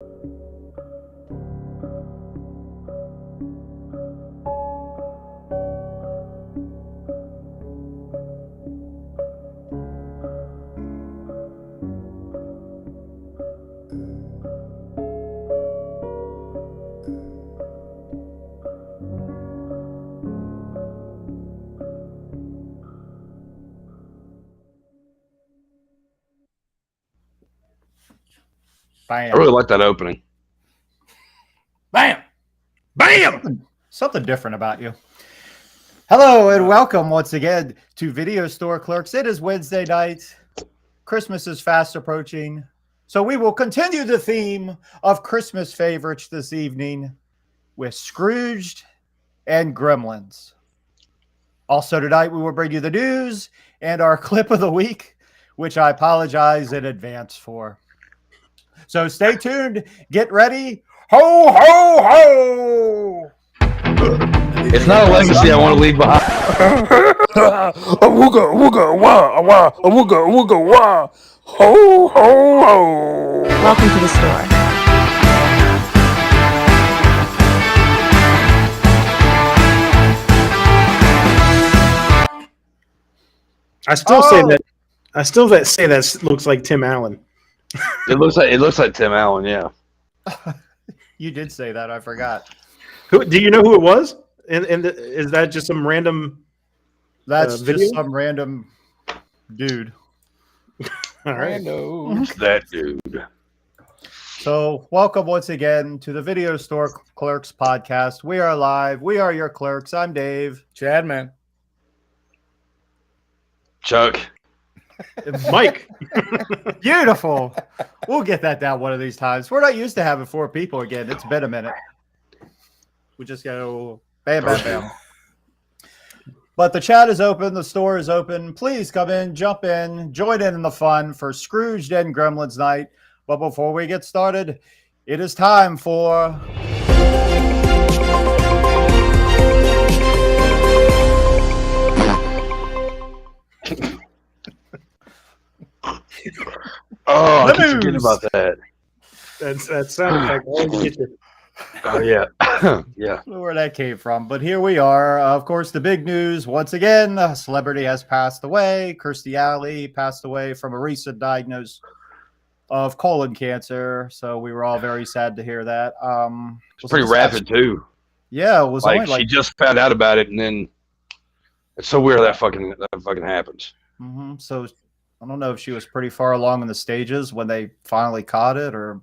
Bam. I really like that opening. Bam! Bam! Something different about you. Hello and welcome once again to Video Store Clerks. It is Wednesday night. Christmas is fast approaching. So we will continue the theme of Christmas favorites this evening with Scrooged and Gremlins. Also tonight we will bring you the news and our clip of the week, which I apologize in advance for. So stay tuned. Get ready. Ho, ho, ho! It's not a legacy I want to leave behind. Awooga, wooga, wah, wah, awooga, wooga, wah. Ho, ho, ho. Welcome to the store. I still say that. I still say that looks like Tim Allen. It looks like Tim Allen. Yeah. You did say that. I forgot. Who do you know who it was? And is that just some random? That's video? just some random dude. All right. It's that dude. So welcome once again to the Video Store Clerks podcast. We are live. We are your clerks. I'm Dave. Chad, man. Chuck. Mike. Beautiful. We'll get that down one of these times. We're not used to having 4 people again. It's been a minute. We just go bam, bam, bam. But the chat is open. The store is open. Please come in, jump in, join in the fun for Scrooged and Gremlins night. But before we get started, it is time for... Oh, I keep forgetting about that. That sound effect. I wanted to get you. Oh yeah, yeah. I don't know where that came from, but here we are. Of course, the big news once again: a celebrity has passed away. Kirstie Alley passed away from a recent diagnosis of colon cancer. So we were all very sad to hear that. It's pretty rapid too. Yeah, it was Like, only like she just found out about it, and then it's so weird that fucking happens. So I don't know if she was pretty far along in the stages when they finally caught it, or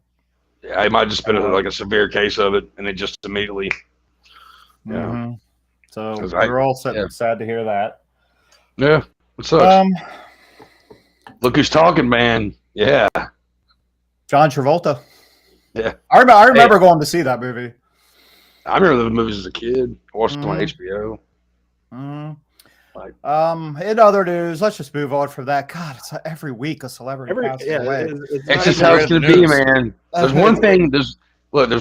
Yeah, it might have just been like a severe case of it, and it just immediately. Yeah. So 'Cause we were all yeah. sad to hear that. Yeah. It sucks. Look who's talking, man. Yeah. John Travolta. Yeah. I remember going to see that movie. I remember those movies as a kid. I watched them on HBO. In other news, let's just move on from that. God, it's every week a celebrity passes away. It's just how it's going to be, man. There's one thing. There's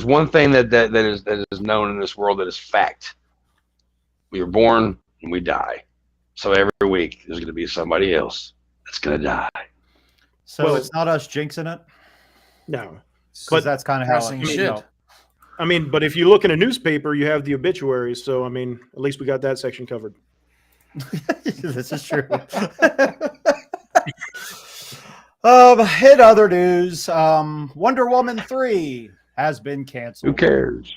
one thing that is known in this world that is fact. We are born and we die. So every week there's going to be somebody else that's going to die. So it's not us jinxing it. No, But that's kind of how Pressing it shit. you know. I mean, but if you look in a newspaper, you have the obituaries. So I mean, at least we got that section covered. This is true. In other news, Wonder Woman 3 has been canceled. Who cares?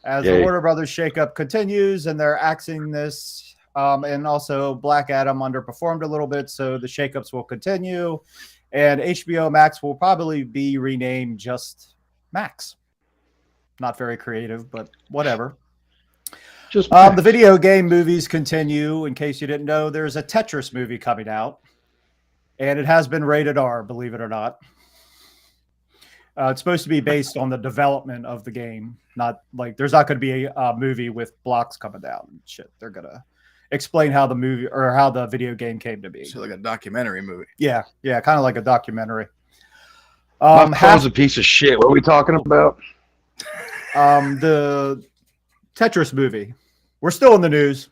As the Warner Brothers shakeup continues, and they're axing this, and also Black Adam underperformed a little bit, so the shakeups will continue, and HBO Max will probably be renamed just Max. Not very creative, but whatever. Just the video game movies continue. In case you didn't know, there's a Tetris movie coming out, and it has been rated R, believe it or not. It's supposed to be based on the development of the game, not like there's not going to be a movie with blocks coming down and shit. They're gonna explain how the movie or how the video game came to be. So like a documentary movie. Yeah, kind of like a documentary. My phone's a piece of shit. What are we talking about? The Tetris movie. We're still in the news.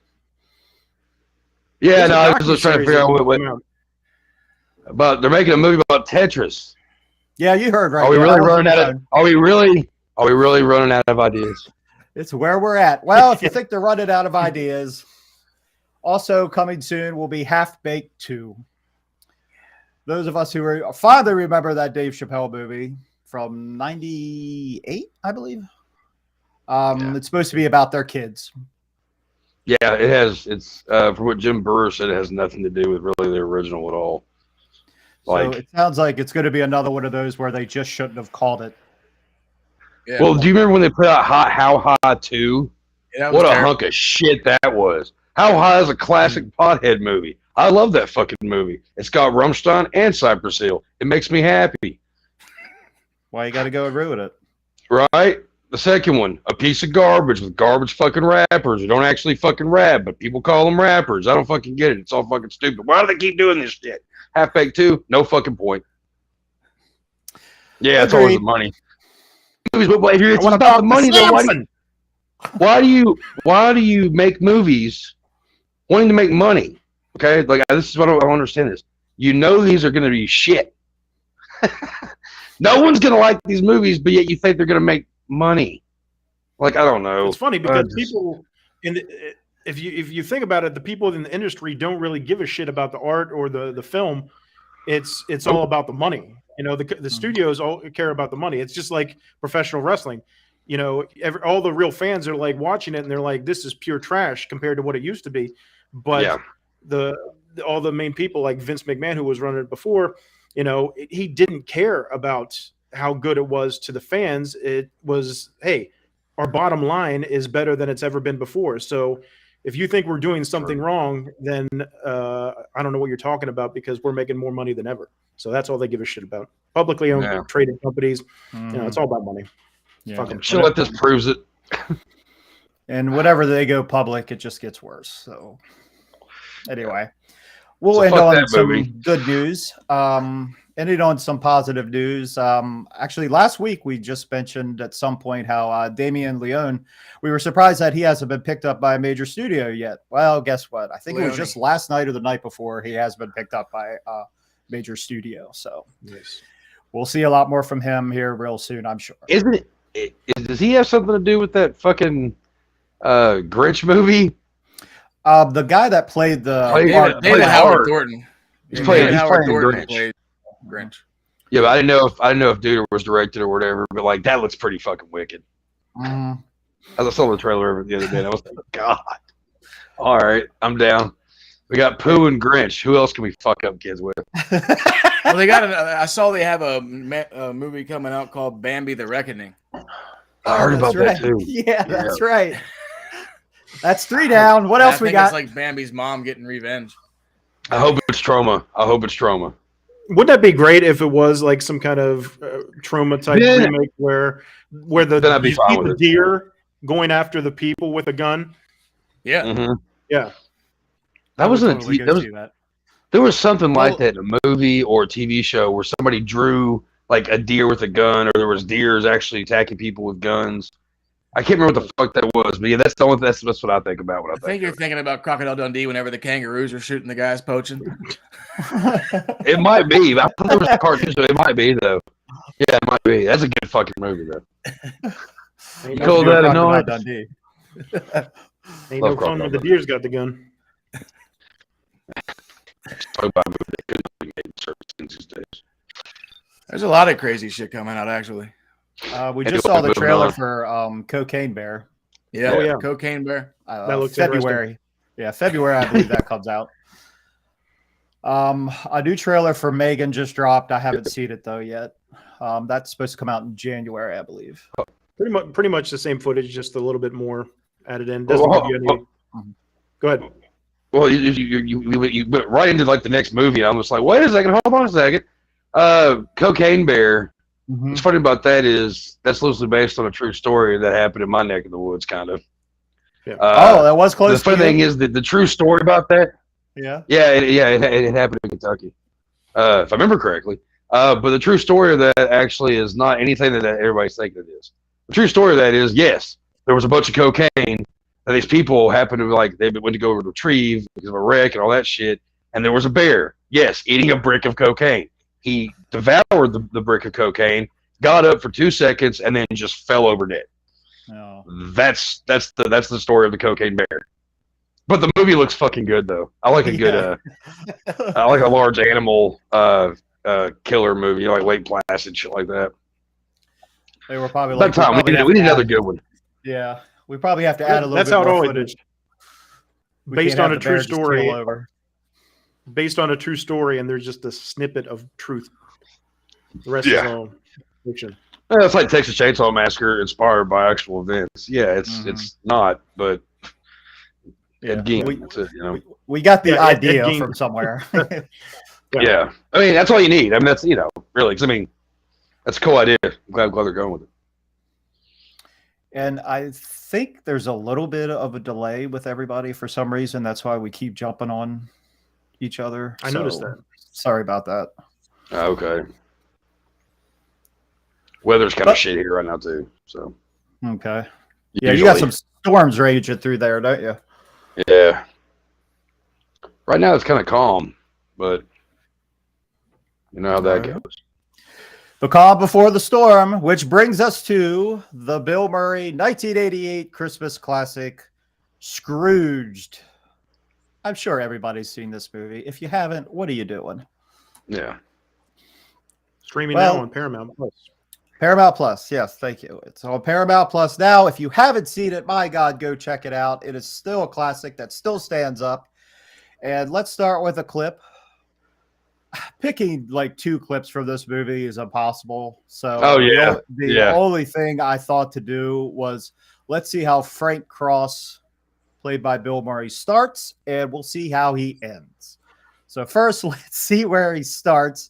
Yeah, no, I was just trying to figure out what. But they're making a movie about Tetris. Yeah, you heard right. Are we Yeah, really running out of? Are we really running out of ideas? It's where we're at. Well, if you think they're running out of ideas, also coming soon will be Half Baked 2. Those of us who fondly remember that Dave Chappelle movie from '98, I believe. It's supposed to be about their kids. Yeah, it has. It's from what Jim Burr said, it has nothing to do with really the original at all. So it sounds like it's going to be another one of those where they just shouldn't have called it. Yeah. Well, do you remember when they put out How High 2? Yeah, what a hunk of shit that was. How High is a classic pothead movie. I love that fucking movie. It's got Rammstein and Cypress Hill. It makes me happy. Why you got to go and ruin it? Right? The second one, a piece of garbage with garbage fucking rappers who don't actually fucking rap, but people call them rappers. I don't fucking get it. It's all fucking stupid. Why do they keep doing this shit? Half Baked 2, no fucking point. Yeah, it's always the money. Movies, but if it's about the money, then why do you make movies wanting to make money? Okay, like this is what I don't understand this. You know these are going to be shit. No one's going to like these movies, but yet you think they're going to make money. Like, I don't know. It's funny because people if you think about it, the people in the industry don't really give a shit about the art or the film. It's all about the money. You know, the studios all care about the money. It's just like professional wrestling. You know, all the real fans are like watching it and they're like, this is pure trash compared to what it used to be. But all the main people like Vince McMahon, who was running it before, you know, he didn't care about how good it was to the fans. It was, hey, our bottom line is better than it's ever been before. So if you think we're doing something wrong, then I don't know what you're talking about because we're making more money than ever. So that's all they give a shit about. Publicly owned traded companies, you know, it's all about money. Yeah. Sure, what this proves it. And whenever they go public, it just gets worse. So anyway, we'll end on some good news. Ending on some positive news. Actually, last week we just mentioned at some point how Damien Leone, we were surprised that he hasn't been picked up by a major studio yet. Well, guess what? I think it was just last night or the night before he has been picked up by a major studio. So we'll see a lot more from him here real soon, I'm sure. Isn't it? Does he have something to do with that fucking Grinch movie? The guy that played David Howard Thornton. He's playing Grinch. Grinch. Grinch. Yeah, but I didn't know if Duder was directed or whatever. But like that looks pretty fucking wicked. I saw the trailer the other day. And I was like, God. All right, I'm down. We got Pooh and Grinch. Who else can we fuck up kids with? Well, they got. I saw they have a movie coming out called Bambi: The Reckoning. I heard about that too. Yeah, that's right. That's 3 down. What else we got? It's like Bambi's mom getting revenge. I hope it's trauma. Wouldn't that be great if it was like some kind of trauma type remake where the deer going after the people with a gun? Yeah. Mm-hmm. Yeah. That wasn't there was something like that in a movie or a TV show where somebody drew like a deer with a gun, or there was deers actually attacking people with guns. I can't remember what the fuck that was, but yeah, that's what I think about. I think you're thinking about Crocodile Dundee whenever the kangaroos are shooting the guys poaching. It might be. I thought there was a cartoon, so it might be though. Yeah, it might be. That's a good fucking movie though. You call that a noise? Dundee. Ain't no fun when the deer's got the gun. There's a lot of crazy shit coming out, actually. We just saw the trailer for Cocaine Bear. Yeah, Cocaine Bear. That looks February. Yeah, February, I believe that comes out. A new trailer for Megan just dropped. I haven't seen it though yet. That's supposed to come out in January, I believe. Pretty much the same footage, just a little bit more added in. Doesn't give you any. Go ahead. Well, you went right into like the next movie. And I'm just like, wait a second, hold on a second. Cocaine Bear. What's funny about that is that's loosely based on a true story that happened in my neck of the woods, kind of. Yeah. That was close. The funny thing is that the true story about that. It happened in Kentucky, if I remember correctly. But the true story of that actually is not anything that everybody's thinking it is. The true story of that is, yes, there was a bunch of cocaine that these people happened to they went to go retrieve because of a wreck and all that shit. And there was a bear, yes, eating a brick of cocaine. he devoured the brick of cocaine, got up for 2 seconds, and then just fell over dead. No. That's the story of the cocaine bear. But the movie looks fucking good though. I like a good I like a large animal killer movie, like Lake Placid, shit like that. They were probably That time we need another good one. Yeah, we probably have to add a little. That's bit how it more always footage. is. Based on a true story. Over. Based on a true story, and there's just a snippet of truth. The rest is all fiction. It's like Texas Chainsaw Massacre inspired by actual events. Yeah, it's not, but Ed Gein, we got the idea from somewhere. Yeah, I mean that's all you need. I mean that's really. 'Cause, I mean that's a cool idea. I'm glad they're going with it. And I think there's a little bit of a delay with everybody for some reason. That's why we keep jumping on each other. I noticed that. Sorry about that. Okay. Weather's kind of shit here right now too. So. Okay. Yeah, you got some storms raging through there, don't you? Yeah. Right now it's kind of calm, but you know how that goes. The calm before the storm, which brings us to the Bill Murray 1988 Christmas classic, Scrooged. I'm sure everybody's seen this movie. If you haven't, what are you doing? Yeah. Streaming now on Paramount Plus. Paramount Plus, yes, thank you. It's on Paramount Plus now. If you haven't seen it, my God, go check it out. It is still a classic that still stands up. And let's start with a clip. Picking like 2 clips from this movie is impossible. So the only thing I thought to do was let's see how Frank Cross, played by Bill Murray, starts, and we'll see how he ends. So first, let's see where he starts.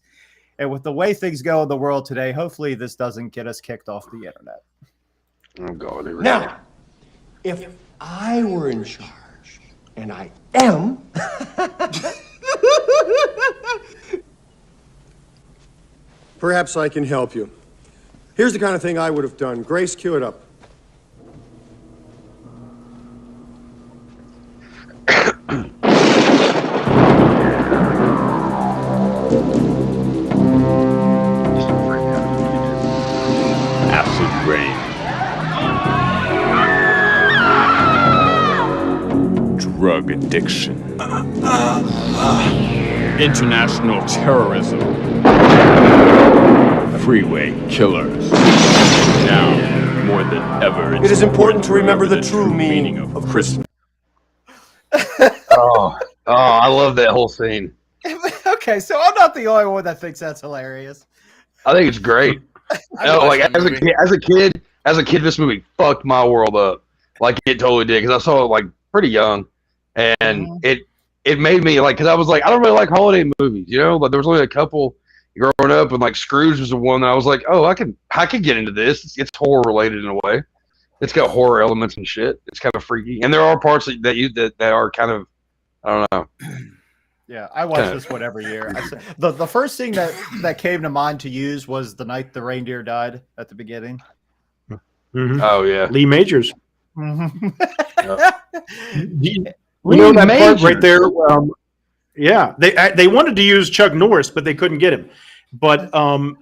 And with the way things go in the world today, hopefully this doesn't get us kicked off the internet. Oh, God. Now, if I were in charge, and I am, perhaps I can help you. Here's the kind of thing I would have done. Grace, cue it up. Acid rain. Drug addiction. International terrorism. Freeway killers. Now, more than ever, It is important to remember the true meaning of Christmas. I love that whole scene. Okay, so I'm not the only one that thinks that's hilarious. I think it's great. Like as a kid, this movie fucked my world up. Like it totally did, because I saw it like pretty young, and it made me like, because I was like, I don't really like holiday movies, but there was only a couple growing up, and like Scrooge was the one that I was like, oh, I can get into this. It's horror related in a way. It's got horror elements and shit. It's kind of freaky, and there are parts that are kind of, I don't know. Yeah, I watch this one every year. The first thing that came to mind to use was the night the reindeer died at the beginning. Mm-hmm. Oh yeah, Lee Majors. Mm-hmm. You know that part right there? Yeah, they wanted to use Chuck Norris, but they couldn't get him. But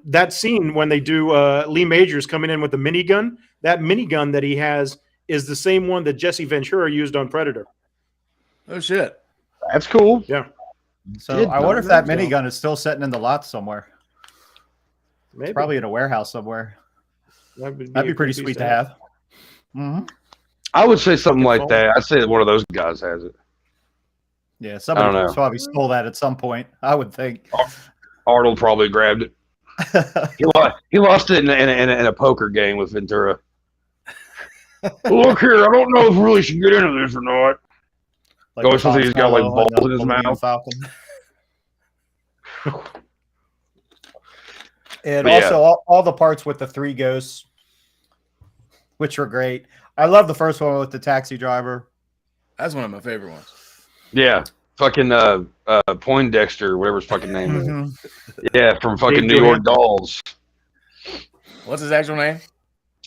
that scene when they do Lee Majors coming in with the minigun, that minigun that he has is the same one that Jesse Ventura used on Predator. Oh shit, that's cool. Yeah. So I wonder if that minigun is still sitting in the lot somewhere. Maybe. It's probably in a warehouse somewhere. That'd be pretty sweet to have. Mm-hmm. I would say something like that. I'd say that one of those guys has it. Yeah, somebody probably stole that at some point, I would think. Arnold probably grabbed it. He lost it in a poker game with Ventura. Look here, I don't know if we really should get into this or not. Like he's got like balls in his mouth. And also all the parts with the 3 ghosts, which were great. I love the first one with the taxi driver. That's one of my favorite ones. Yeah, fucking Poindexter, whatever his fucking name is. Yeah, from fucking New York Dolls. What's his actual name?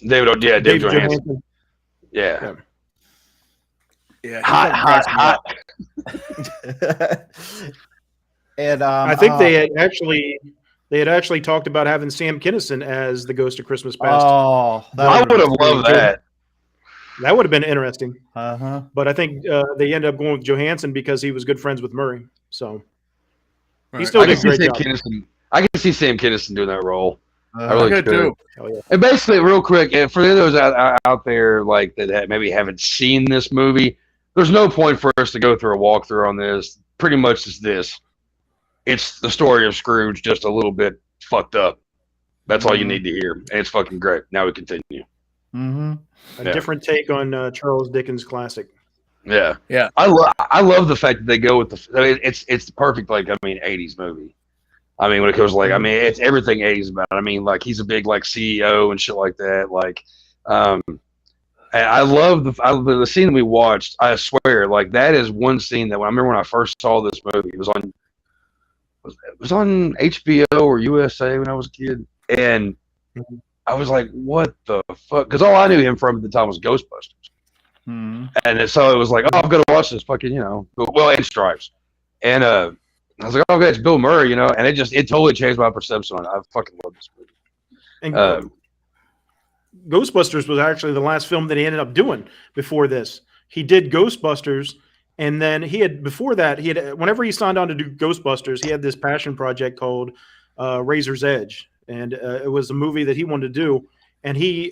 Dave Johansen. Yeah. Yeah, hot. And I think they actually They had actually talked about having Sam Kinison as the Ghost of Christmas Past. Oh, I would have loved that. That would have been interesting. Uh-huh. But I think they ended up going with Johansson because he was good friends with Murray. So he Right. still I did can a see great Sam job. Kinison. I can see Sam Kinison doing that role. I really Good could. too. Hell yeah. And basically, real quick, and for those out there like that maybe haven't seen this movie, there's no point for us to go through a walkthrough on this. Pretty much it's this. It's the story of Scrooge, just a little bit fucked up. That's all you need to hear, and it's fucking great. Now we continue. Mm-hmm. A Yeah. different take on Charles Dickens' classic. Yeah, Yeah. I love the fact that they go with the. I mean, it's the perfect 80s movie. I mean, when it comes to it's everything 80s about it. I mean, like he's a big CEO and shit like that. And I love the scene we watched. I swear, that is one scene that I remember when I first saw this movie. It was on HBO or USA when I was a kid, and I was like, "What the fuck?" Because all I knew him from at the time was Ghostbusters, and so it was like, "Oh, I'm gonna watch this fucking and Stripes," and I was like, "Oh, okay, it's Bill Murray," and it totally changed my perception on it. I fucking love this movie. And Ghostbusters was actually the last film that he ended up doing before this. He did Ghostbusters, and then before that, whenever he signed on to do Ghostbusters, he had this passion project called Razor's Edge. And it was a movie that he wanted to do. And he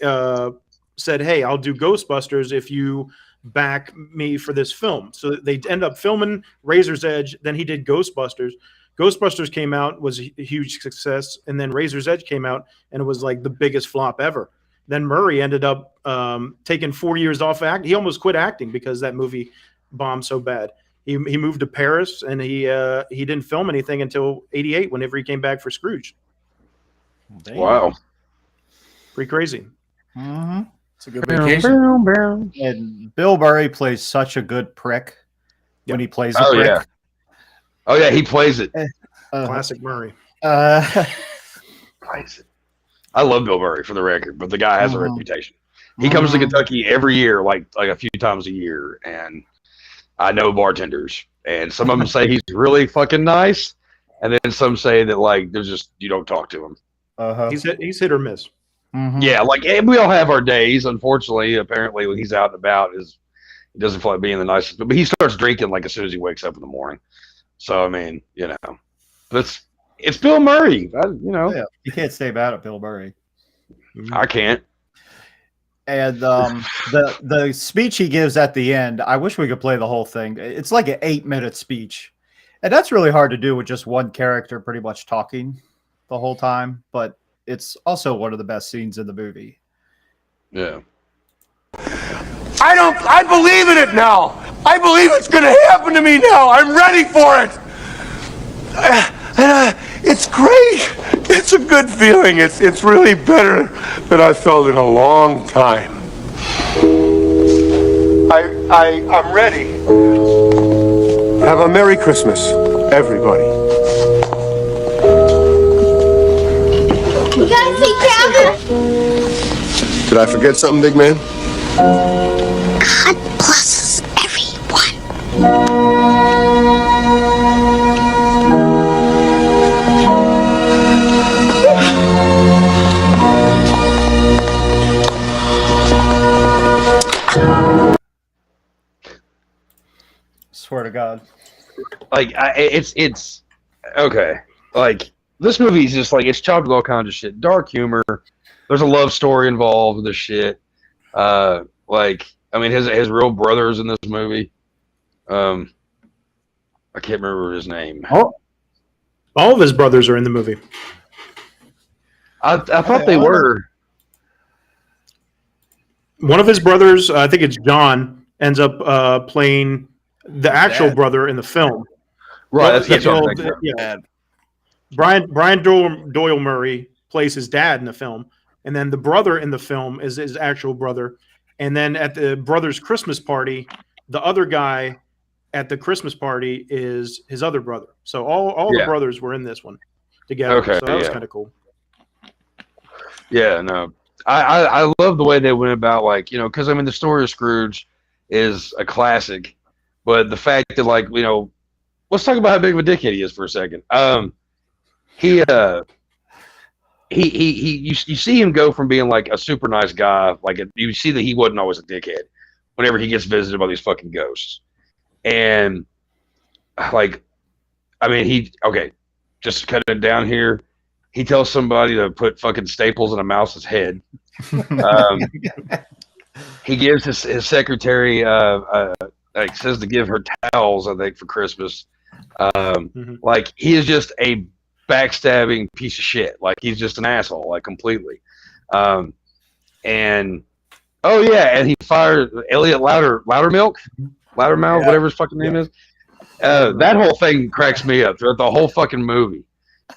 said, "Hey, I'll do Ghostbusters if you back me for this film." So they ended up filming Razor's Edge. Then he did Ghostbusters. Ghostbusters came out, was a huge success. And then Razor's Edge came out, and it was like the biggest flop ever. Then Murray ended up taking 4 years off acting. He almost quit acting because that movie bombed so bad. He moved to Paris, and he didn't film anything until '88 whenever he came back for Scrooge. Damn. Wow. Pretty crazy. Mm-hmm. It's a good vacation. And Bill Murray plays such a good prick when he plays a Oh prick. yeah. Oh yeah, he plays it. Classic Murray. Plays it. I love Bill Murray for the record, but the guy has a reputation. He comes to Kentucky every year, like a few times a year, and I know bartenders, and some of them say he's really fucking nice, and then some say that there's just you don't talk to him. He's hit or miss. Mm-hmm. Yeah, and we all have our days. Unfortunately, apparently, when he's out and about, he doesn't feel like being the nicest. But he starts drinking as soon as he wakes up in the morning. So I mean, it's Bill Murray. Yeah, you can't say bad at Bill Murray. I can't. And the speech he gives at the end, I wish we could play the whole thing. It's like an 8-minute speech, and that's really hard to do with just one character pretty much talking the whole time. But it's also one of the best scenes in the movie. Yeah. I believe in it now. I believe it's going to happen to me now. I'm ready for it. It's great. It's a good feeling. It's really better than I felt in a long time. I'm ready. Have a Merry Christmas, everybody. You guys see Calvin? Did I forget something, big man? God blesses everyone. Swear to God. It's okay. This movie's just it's chopped with all kinds of shit. Dark humor. There's a love story involved with this shit. His real brother's in this movie. I can't remember his name. All of his brothers are in the movie. I thought they were. One of his brothers, I think it's John, ends up playing the actual brother in the film. Right. That's Well, what I'm thinking. yeah. Brian Doyle Murray plays his dad in the film, and then the brother in the film is his actual brother. And then at the brother's Christmas party, the other guy at the Christmas party is his other brother. So all the brothers were in this one together. Okay, So that was kind of cool. Yeah, no. I love the way they went about, because, the story of Scrooge is a classic, but the fact that, let's talk about how big of a dickhead he is for a second. He you see him go from being like a super nice guy, like you see that he wasn't always a dickhead whenever he gets visited by these fucking ghosts. And like, I mean, just cut it down here. He tells somebody to put fucking staples in a mouse's head. He gives his secretary, like says to give her towels, I think, for Christmas. Like, he is just a backstabbing piece of shit. Like, he's just an asshole, like, completely. And oh yeah, and he fired Elliot Loudermilk, whatever his fucking name is. That whole thing cracks me up throughout the whole fucking movie.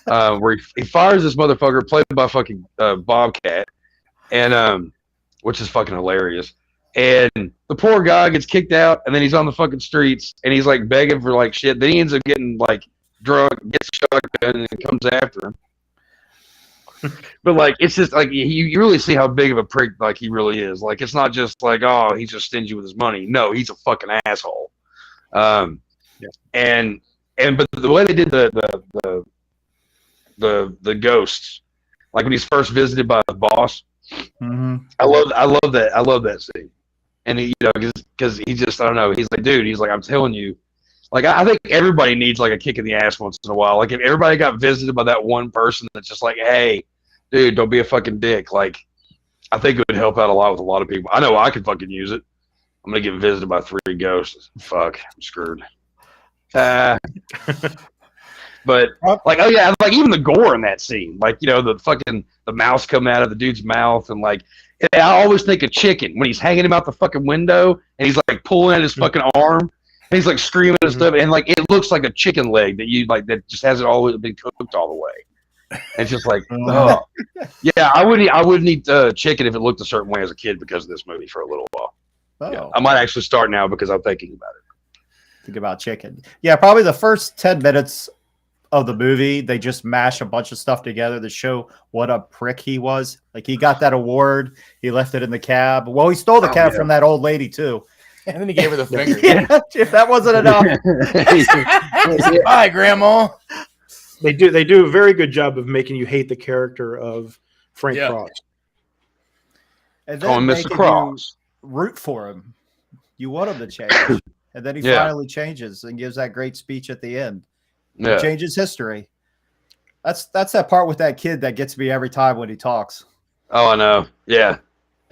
Where he fires this motherfucker played by fucking Bobcat, and which is fucking hilarious. And the poor guy gets kicked out, and then he's on the fucking streets, and he's like begging for like shit. Then he ends up getting like drunk, gets a shotgun, and comes after him. But like, it's just like you really see how big of a prick like he really is. Like, it's not just like, oh, he's just stingy with his money. No, he's a fucking asshole. And but the way they did the ghosts, like when he's first visited by the boss, I love that scene. And he, because he just, I don't know, he's like, dude, he's like, I'm telling you, like, I think everybody needs like a kick in the ass once in a while. Like, if everybody got visited by that one person that's just like, hey, dude, don't be a fucking dick. Like, I think it would help out a lot with a lot of people. I know I could fucking use it. I'm gonna get visited by 3 ghosts. Fuck, I'm screwed. But like, oh yeah, like even the gore in that scene, like, the mouse coming out of the dude's mouth, and like, I always think of Chicken when he's hanging him out the fucking window, and he's like pulling at his fucking arm. And he's like screaming and stuff, and like it looks like a chicken leg that just hasn't always been cooked all the way. And it's just like, oh yeah, I wouldn't eat chicken if it looked a certain way as a kid because of this movie for a little while. Oh. Yeah, I might actually start now because I'm thinking about it. Think about chicken. Yeah, probably the first 10 minutes of the movie, they just mash a bunch of stuff together to show what a prick he was. Like, he got that award, he left it in the cab. Well, he stole the cab from that old lady too. And then he gave her the finger. Yeah, if that wasn't enough. Bye, Grandma. They do a very good job of making you hate the character of Frank Cross. And Call him Mr. Cross. Root for him. You want him to change. And then he finally changes and gives that great speech at the end. Yeah. He changes history. That's that part with that kid that gets me every time when he talks. Oh, I know. Yeah.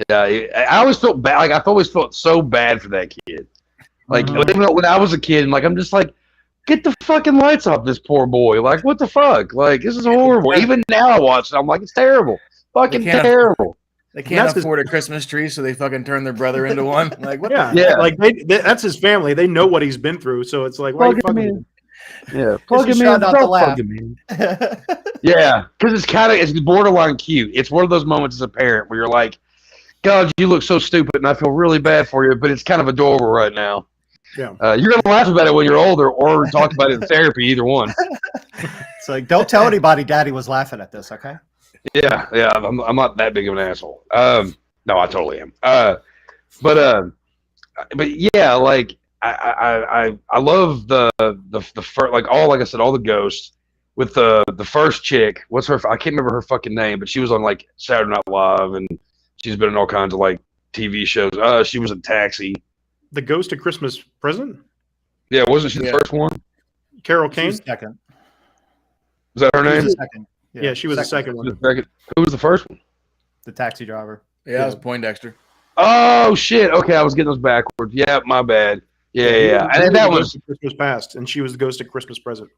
Yeah, I always felt bad. Like, I've always felt so bad for that kid. Like, when I was a kid, and like, I'm just like, get the fucking lights off this poor boy. Like, what the fuck? Like, this is horrible. Even now I watch it, I'm like, it's terrible. Fucking terrible. They can't afford a Christmas tree, so they fucking turn their brother into one. Like, what? Yeah. Like, that's his family. They know what he's been through, so it's like, why are you fucking him? Yeah, plug him in. Don't plug him in. Yeah, because it's borderline cute. It's one of those moments as a parent where you're like, God, you look so stupid, and I feel really bad for you, but it's kind of adorable right now. Yeah, you're gonna laugh about it when you're older, or talk about it in therapy. Either one. It's like, don't tell anybody Daddy was laughing at this, okay? Yeah. I'm not that big of an asshole. No, I totally am. But yeah, like I love the first, like I said, all the ghosts with the first chick. What's her? I can't remember her fucking name, but she was on like Saturday Night Live, and she's been in all kinds of like TV shows. She was in Taxi. The Ghost of Christmas Present? Yeah, wasn't she the first one? Carol Kane? Second. Was that her name? Second. Yeah, she was the second one. Who was the first one? The taxi driver. Yeah, it was Poindexter. Oh shit! Okay, I was getting those backwards. Yeah, my bad. Yeah. And that was Christmas Past, and she was the Ghost of Christmas Present.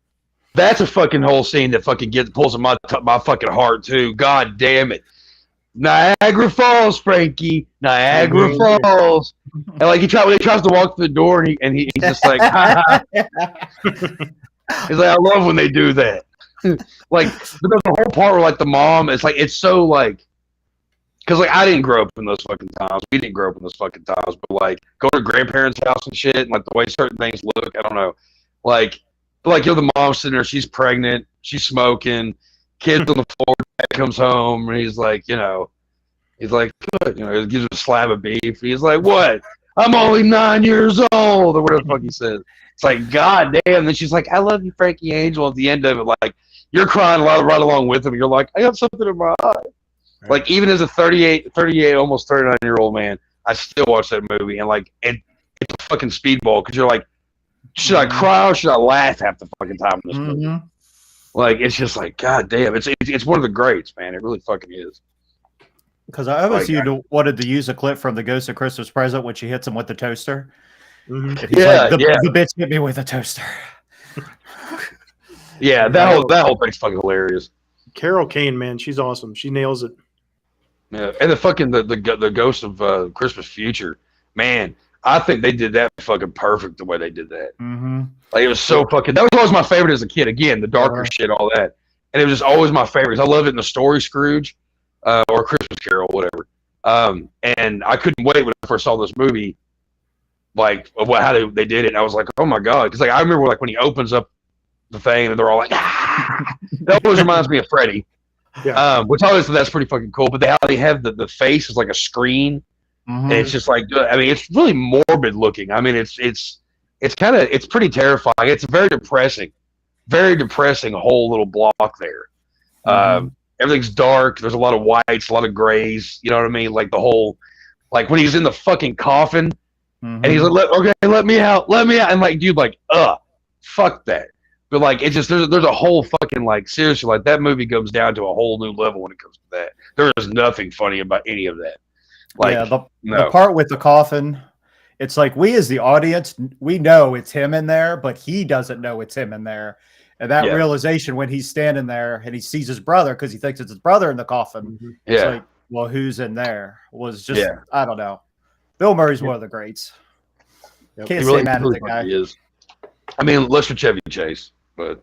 That's a fucking whole scene that fucking pulls in my fucking heart too. God damn it. Niagara Falls, Frankie. Niagara Falls. And like he tries to walk through the door, and he's just like, he's like, I love when they do that. Like, but there's a whole part where like the mom, it's so like, because like I didn't grow up in those fucking times. We didn't grow up in those fucking times. But like going to grandparents' house and shit, and like the way certain things look, I don't know. Like the mom's sitting there, she's pregnant, she's smoking, kids on the floor. Dad comes home, and he's like, he's like, good. He gives him a slab of beef. He's like, what? I'm only 9 years old, or whatever the fuck he says. It's like, God damn. And then she's like, I love you, Frankie Angel. At the end of it, like, you're crying right along with them. You're like, I got something in my eye. Right. Like even as a 38, almost 39-year-old man, I still watch that movie and like it's a fucking speedball because you're like, should I cry or should I laugh half the fucking time in this movie? Like it's just like, god damn, it's one of the greats, man. It really fucking is. Because I always wanted to use a clip from The Ghost of Christmas Present when she hits him with the toaster. Mm-hmm. He's like, the bitch hit me with a toaster. Yeah, that whole thing's fucking hilarious. Carol Kane, man, she's awesome. She nails it. Yeah, and the fucking the Ghost of Christmas Future, man. I think they did that fucking perfect the way they did that. Mm-hmm. Like it was so fucking. That was always my favorite as a kid. Again, the darker shit, all that, and it was just always my favorites. I loved it in the story Scrooge, or Christmas Carol, whatever. And I couldn't wait when I first saw this movie, like how they did it. And I was like, oh my god, because like I remember like when he opens up the thing and they're all like, ah! That always reminds me of Freddy. Yeah. Which obviously that's pretty fucking cool. But how they have the face is like a screen, and it's just like, I mean, it's really morbid looking. I mean, it's pretty terrifying. It's very depressing whole little block there. Everything's dark. There's a lot of whites, a lot of grays. You know what I mean? Like the whole, like when he's in the fucking coffin, and he's like, okay, let me out, and like, dude, like, fuck that. But like, it's just there's a whole fucking like seriously like that movie goes down to a whole new level when it comes to that. There is nothing funny about any of that. Like, the part with the coffin, it's like we as the audience, we know it's him in there, but he doesn't know it's him in there. And that realization when he's standing there and he sees his brother because he thinks it's his brother in the coffin. It's like, well, who's in there? Was just I don't know. Bill Murray's one of the greats. Can't say mad at the guy. He is. I mean, less for Chevy Chase. But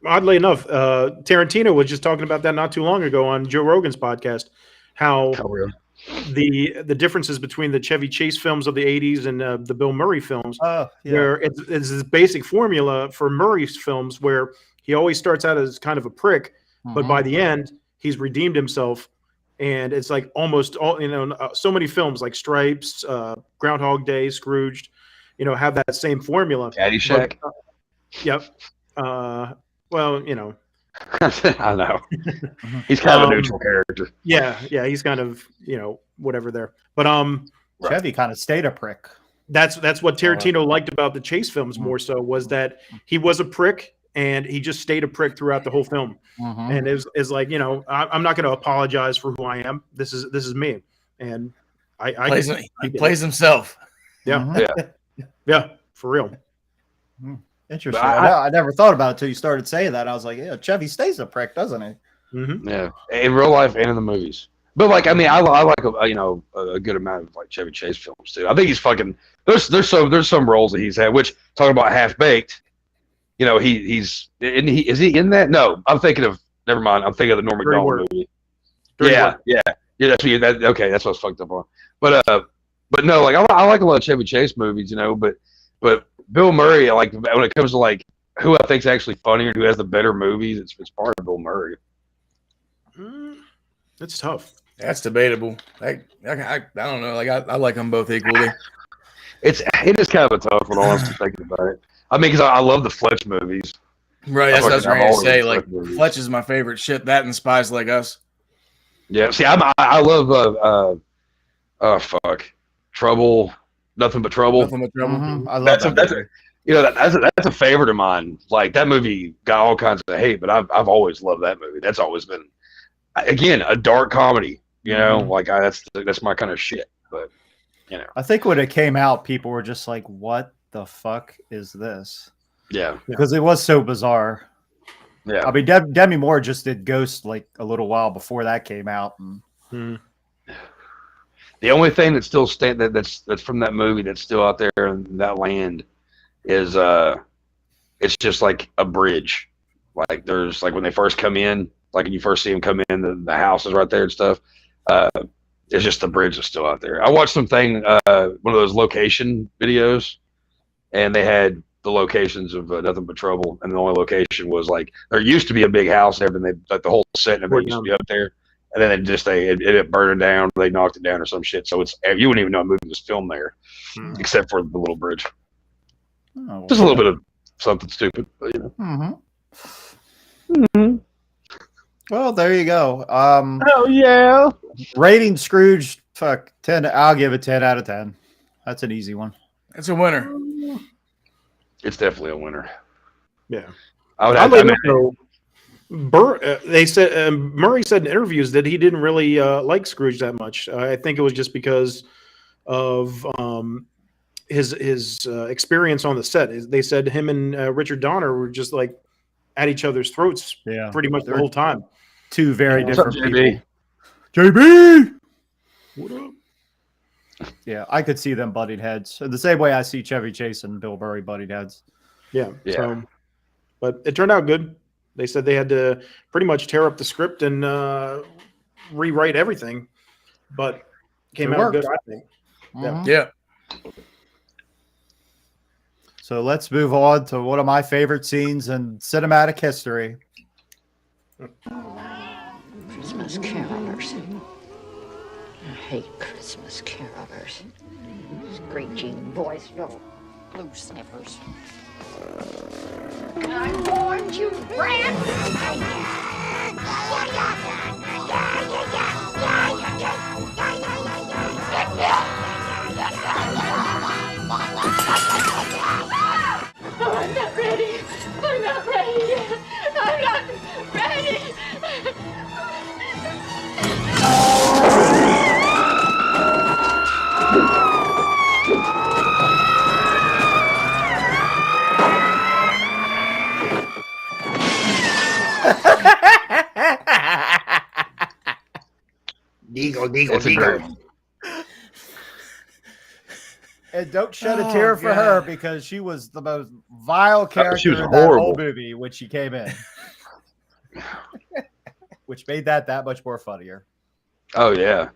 oddly enough, Tarantino was just talking about that not too long ago on Joe Rogan's podcast. How the differences between the Chevy Chase films of the '80s and the Bill Murray films, where it's this basic formula for Murray's films, where he always starts out as kind of a prick, but by the end he's redeemed himself, and it's like almost all so many films like Stripes, Groundhog Day, Scrooged, have that same formula. Caddyshack. Yep. Well, I know he's kind of a neutral character. Yeah, he's kind of whatever there. But Chevy kind of stayed a prick. That's what Tarantino liked about the Chase films more so was that he was a prick and he just stayed a prick throughout the whole film. And it was like I'm not going to apologize for who I am. This is me, and he plays himself. Yeah, yeah, for real. Interesting. I never thought about it until you started saying that. I was like, yeah, Chevy stays a prick, doesn't he? Yeah, in real life and in the movies. But like, I mean, I like a good amount of like Chevy Chase films too. I think he's fucking. There's some roles that he's had. Which talking about Half Baked, is he in that? No, I'm thinking of. Never mind. I'm thinking of the Norm Macdonald movie. Yeah. That's what. Okay, that's what's fucked up on. But no, like I like a lot of Chevy Chase movies, but Bill Murray, like when it comes to like who I think is actually funnier and who has the better movies, it's part of Bill Murray. That's tough. That's debatable. I don't know. Like I like them both equally. It is kind of a tough one, honestly, thinking about it. I mean, because I love the Fletch movies. Right, that's what I was going to say. Like Fletch is my favorite shit. That and Spies Like Us. Yeah, see, I love Trouble. Nothing But Trouble. Nothing But Trouble. I love that's a favorite of mine. Like that movie got all kinds of hate, but I've always loved that movie. That's always been, again, a dark comedy. Like that's my kind of shit. But I think when it came out, people were just like, "What the fuck is this?" Yeah, because it was so bizarre. Yeah, I mean, Demi Moore just did Ghost like a little while before that came out. The only thing that's still that's from that movie that's still out there in that land is it's just like a bridge. Like there's like when they first come in, like when you first see them come in, the house is right there and stuff. It's just the bridge that's still out there. I watched one of those location videos, and they had the locations of Nothing But Trouble, and the only location was like there used to be a big house and everything. Like the whole set and everything used to be up there. And then it burned down. They knocked it down or some shit. So you wouldn't even know a movie was filmed there, except for the little bridge. Just a little bit of something stupid, but Well, there you go. Oh yeah. Rating Scrooge, fuck 10. I'll give it 10 out of 10. That's an easy one. It's a winner. It's definitely a winner. Yeah. I would Oddly enough, though, they said Murray said in interviews that he didn't really like Scrooge that much. I think it was just because of his experience on the set. They said him and Richard Donner were just like at each other's throats pretty much the whole time. Two very different What's up, JB? people. JB! What up? Yeah, I could see them butting heads. The same way I see Chevy Chase and Bill Murray butting heads. Yeah. So, but it turned out good. They said they had to pretty much tear up the script and rewrite everything, but came out good, I think. Yeah. So let's move on to one of my favorite scenes in cinematic history. Christmas carolers. I hate Christmas carolers. Screeching voice, little blue sniffers. I warned you, Brad! I'm not ready. I'm not ready yet. I'm not ready. Deagle. And don't shed a tear for her because she was the most vile character she was in that whole horrible. movie when she came in. Which made that much more funnier. Oh yeah.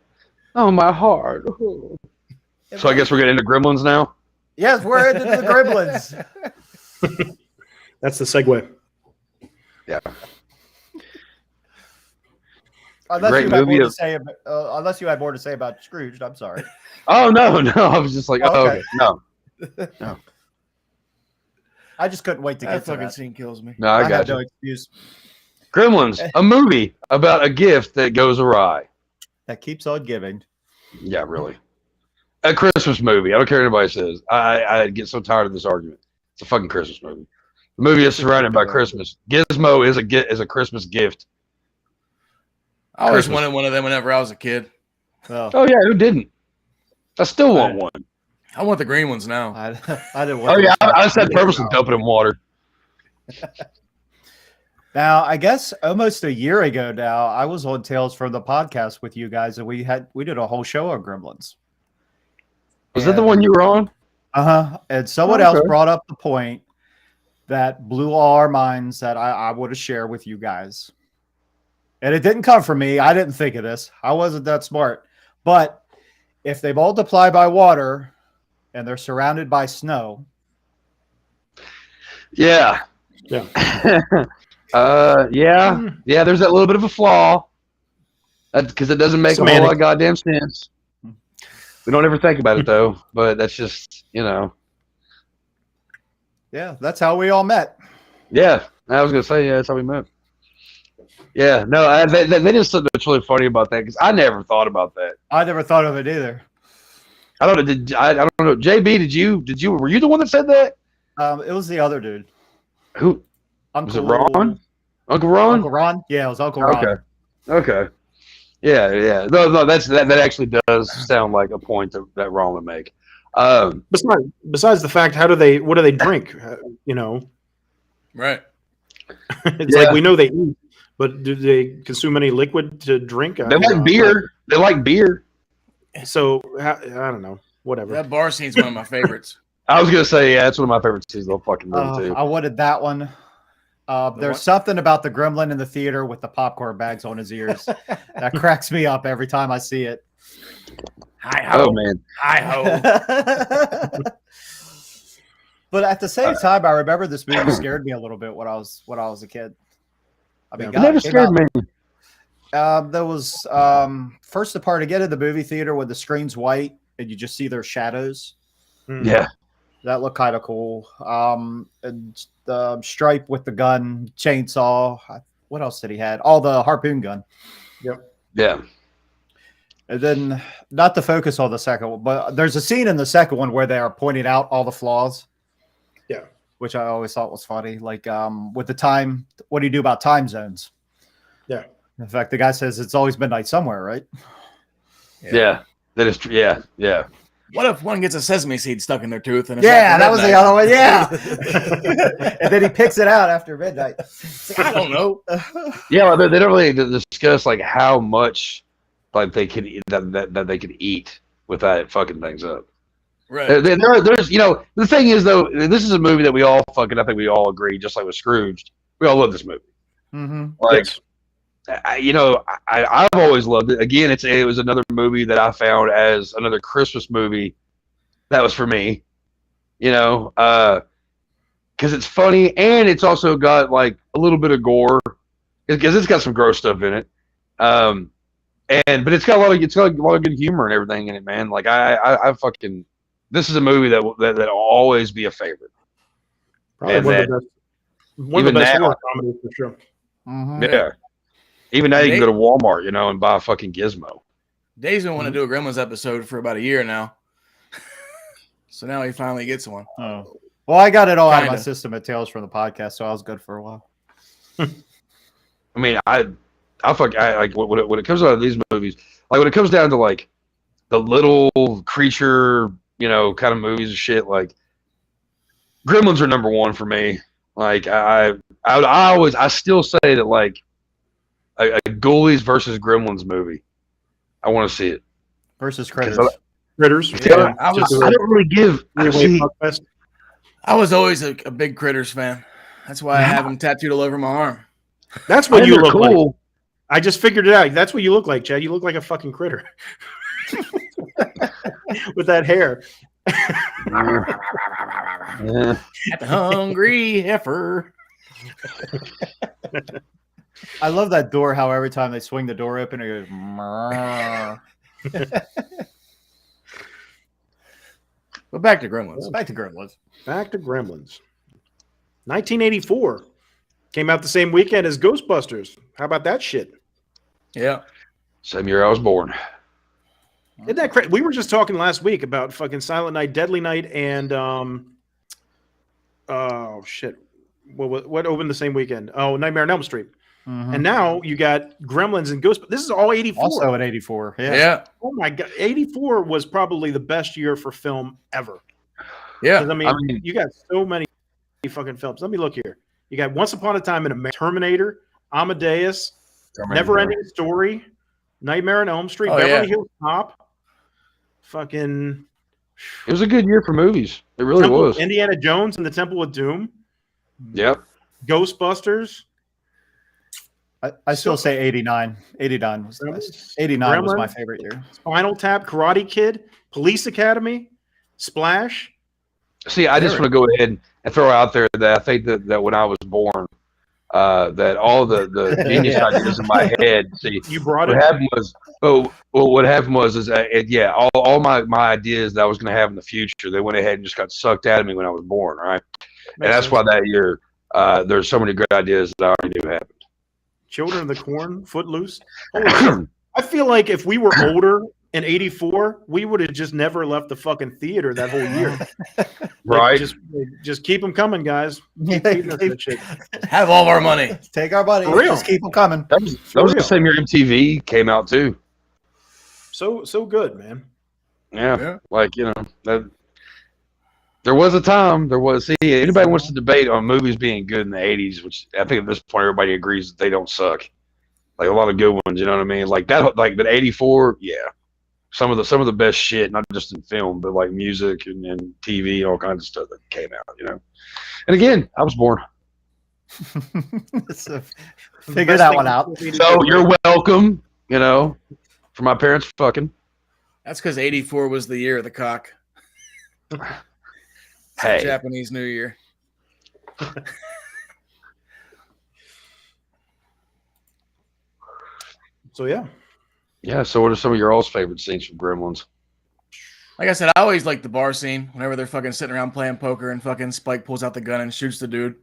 Oh my heart. So I guess we're getting into Gremlins now. Yes, we're into the Gremlins. That's the segue. Yeah. Unless Great you, had movie more to of- say, unless you had more to say about Scrooge, I'm sorry. Oh no. I was just like, Oh, oh, okay. okay. No. I just couldn't wait to That get to fucking that. scene kills me. No, I have got no you. excuse. Gremlins, a movie about a gift that goes awry. That keeps on giving. Yeah, really. A Christmas movie. I don't care what anybody says. I get so tired of this argument. It's a fucking Christmas movie. The movie is surrounded by Christmas. Gizmo is a Christmas gift. I always Christmas. wanted one of them whenever I was a kid. Oh yeah, who didn't? I still want one. I want the green ones now. I didn't Oh want yeah, to I just had purposely dump it in water. Now, I guess almost a year ago now, I was on Tales from the Podcast with you guys, and we did a whole show on Gremlins. Was that the one you were on? Uh-huh. And someone else brought up the point that blew all our minds that I would have shared with you guys. And it didn't come from me. I didn't think of this. I wasn't that smart. But if they multiply by water and they're surrounded by snow. Yeah. Yeah. Yeah, there's that little bit of a flaw. Because it doesn't make a whole lot of goddamn sense. We don't ever think about it though, but that's just, Yeah, that's how we all met. Yeah, I was gonna say, yeah, that's how we met. Yeah, no, they did something that's really funny about that because I never thought about that. I never thought of it either. I don't know. I don't know. JB, did you? Were you the one that said that? It was the other dude. Who? Was it Ron? Uncle Ron? Uncle Ron? Yeah, it was Uncle Ron. Okay. Yeah. No, that actually does sound like a point that Ron would make. Besides the fact, what do they drink? Right. It's like we know they eat, but do they consume any liquid to drink? They like beer. They like beer. So I don't know. Whatever. That bar scene's one of my favorites. I was gonna say, yeah, that's one of my favorite scenes of the fucking movie too. I wanted that one. There's something about the gremlin in the theater with the popcorn bags on his ears that cracks me up every time I see it. Hi ho. Oh man. Hi ho. But at the same time, I remember this movie scared me a little bit when I was a kid. I mean, It never scared me. There was first the part to get in the movie theater when the screen's white and you just see their shadows. Yeah. That looked kind of cool. And the stripe with the gun, chainsaw. What else did he had? All the harpoon gun. Yep. Yeah. And then, not to focus on the second one, but there's a scene in the second one where they are pointing out all the flaws. Yeah. Which I always thought was funny. Like with the time, what do you do about time zones? Yeah. In fact, the guy says it's always midnight somewhere, right? Yeah. That is true. Yeah. Yeah. What if one gets a sesame seed stuck in their tooth? And Yeah, that was the other one. Yeah. And then he picks it out after midnight. I don't know. Yeah, they don't really discuss like how much like they could that they could eat without it fucking things up. Right. There's the thing is though, this is a movie that we all fucking I think we all agree, just like with Scrooged, we all love this movie. Mm-hmm. Like, I've always loved it. Again, it was another movie that I found as another Christmas movie that was for me. Because it's funny and it's also got like a little bit of gore because it's got some gross stuff in it. But it's got a lot of good humor and everything in it, man. Like I fucking this is a movie that'll always be a favorite. Probably one of the best horror comedies for sure. Mm-hmm. Yeah. Even now you can go to Walmart, and buy a fucking Gizmo. Dave's been wanting to do a Gremlins episode for about a year now. So now he finally gets one. Oh. Well, I got it all out of my system at Tales from the Podcast, so I was good for a while. I mean, I like when it comes out of these movies, like when it comes down to like the little creature, kind of movies and shit, like Gremlins are number one for me. Like I still say that like a Ghoulies versus Gremlins movie, I want to see it versus Critters. Critters. Yeah, I don't really give. I was always a big Critters fan. That's why I have them tattooed all over my arm. That's what you look like. I just figured it out. That's what you look like, Chad. You look like a fucking critter with that hair. Hungry heifer. I love that door. How every time they swing the door open, it goes. But back to Gremlins. Back to Gremlins. 1984 came out the same weekend as Ghostbusters. How about that shit? Yeah. Same year I was born. Isn't that crazy? We were just talking last week about fucking Silent Night, Deadly Night, and oh shit, what opened the same weekend? Oh, Nightmare on Elm Street. Mm-hmm. And now you got Gremlins and Ghostbusters. This is all 84. Also at 84. Yeah. Oh my god, 84 was probably the best year for film ever. Yeah. I mean, you got so many fucking films. Let me look here. You got Once Upon a Time in America, Terminator, Amadeus, Never Ending Story, Nightmare on Elm Street, Beverly Hills Cop. Fucking. It was a good year for movies. It really was. Indiana Jones and the Temple of Doom. Yep. Ghostbusters. I still say 89. 89 was the best. 89 was my favorite year. Spinal Tap, Karate Kid, Police Academy, Splash. See, I just want to go ahead and throw out there that I think that when I was born, that all the genius ideas in my head. See, you brought what happened was, what happened was all my ideas that I was going to have in the future, they went ahead and just got sucked out of me when I was born. Right, and that's why that year there's so many great ideas that I already knew happened. Children of the Corn, Footloose. I feel like if we were older in 84, we would have just never left the fucking theater that whole year. Right. Just keep them coming, guys. Have all of our money. Take our money. Just keep them coming. That was the same year MTV came out too. So good, man. Yeah. Like, there was a time. See, anybody wants to debate on movies being good in the 80s, which I think at this point everybody agrees that they don't suck. Like a lot of good ones, you know what I mean? Like that, but 84, yeah. Some of the best shit, not just in film, but like music and TV, all kinds of stuff that came out, And again, I was born. So, figure that one out. So you're welcome, for my parents fucking. That's because 84 was the year of the cock. Hey. Japanese New Year. So yeah. Yeah, so what are some of your all's favorite scenes from Gremlins? Like I said, I always like the bar scene whenever they're fucking sitting around playing poker and fucking Spike pulls out the gun and shoots the dude.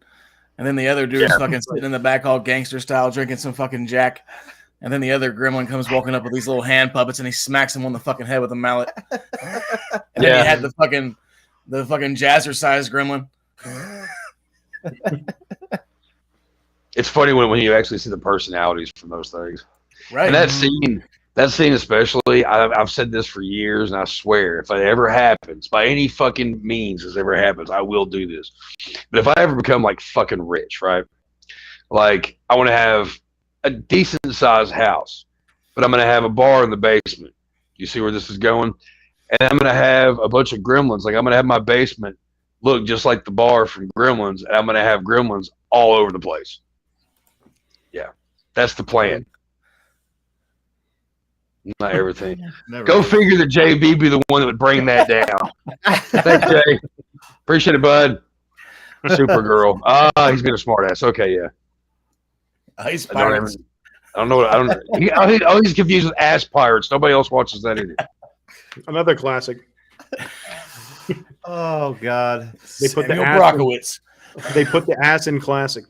And then the other dude's fucking sitting in the back all gangster style drinking some fucking Jack. And then the other gremlin comes walking up with these little hand puppets and he smacks him on the fucking head with a mallet. And then he had the fucking jazzercise gremlin. It's funny when you actually see the personalities from those things. Right. And that scene especially, I've said this for years, and I swear, if it ever happens, by any fucking means this ever happens, I will do this. But if I ever become like fucking rich, right? Like, I want to have a decent sized house, but I'm going to have a bar in the basement. You see where this is going? And I'm going to have a bunch of gremlins. Like, I'm going to have my basement look just like the bar from Gremlins, and I'm going to have gremlins all over the place. Yeah, that's the plan. Not everything. Go figure that JB be the one that would bring that down. Thanks, Jay. Appreciate it, bud. Supergirl. He's been a smart ass. Okay, yeah. He's pirates. I don't know. He's confused with ass pirates. Nobody else watches that either. Another classic. Oh God. They put Samuel Brockovich. They put the ass in classic.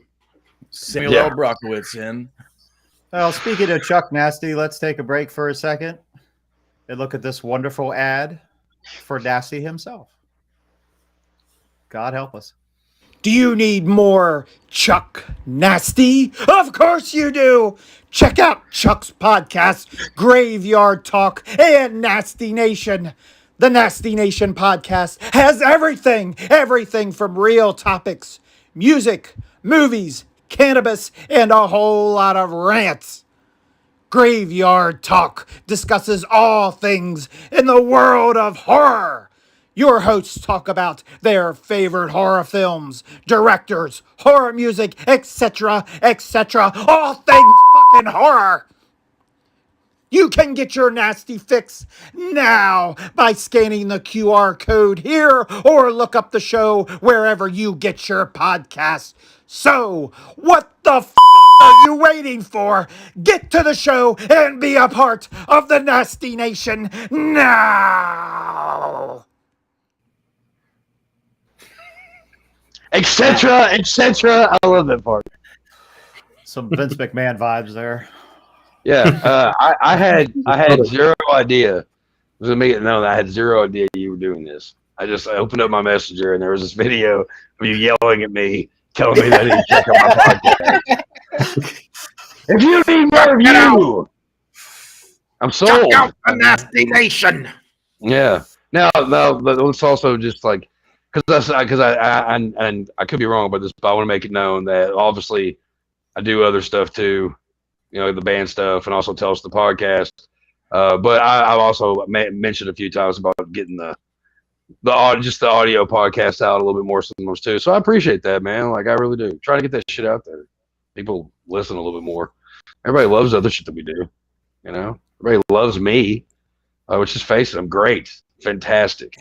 Samuel L. Brockovich in. Well, speaking of Chuck Nasty, let's take a break for a second and look at this wonderful ad for Nasty himself. God help us. Do you need more Chuck Nasty? Of course you do. Check out Chuck's podcast, Graveyard Talk and Nasty Nation. The Nasty Nation podcast has everything from real topics, music, movies, cannabis, and a whole lot of rants. Graveyard Talk discusses all things in the world of horror. Your hosts talk about their favorite horror films, directors, horror music, etc., etc. All things fucking horror. You can get your nasty fix now by scanning the QR code here or look up the show wherever you get your podcasts. So, what the f*** are you waiting for? Get to the show and be a part of the Nasty Nation now! Etc. etc. I love that part. Some Vince McMahon vibes there. Yeah, I had zero idea. It was amazing. No, I had zero idea you were doing this. I opened up my messenger and there was this video of you yelling at me, telling me that I need to check out my podcast. If you need more of you, I'm sold. Check out the Nasty Nation. Yeah. Now, it's also just like because I could be wrong about this, but I want to make it known that obviously I do other stuff too. You know, the band stuff, and also tell us the podcast. But I've also mentioned a few times about getting the audio podcast out a little bit more sometimes too. So I appreciate that, man. Like I really do. Try to get that shit out there. People listen a little bit more. Everybody loves other shit that we do. You know, everybody loves me. Which is face it, I'm great, fantastic.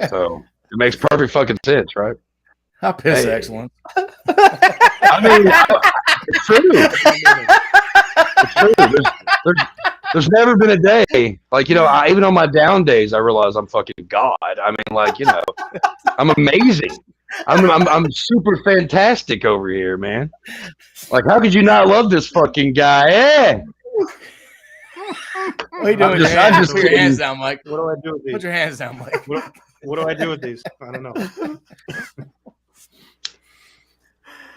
So it makes perfect fucking sense, right? How piss excellent. I mean, it's true. It's true. There's never been a day like, you know, even on my down days, I realize I'm fucking God. I mean, like, you know, I'm amazing. I'm super fantastic over here, man. Like, how could you not love this fucking guy? Eh? What are you doing? Put your hands down, Mike. What do I do with these? Put your hands down, Mike. What do I do with these? I don't know.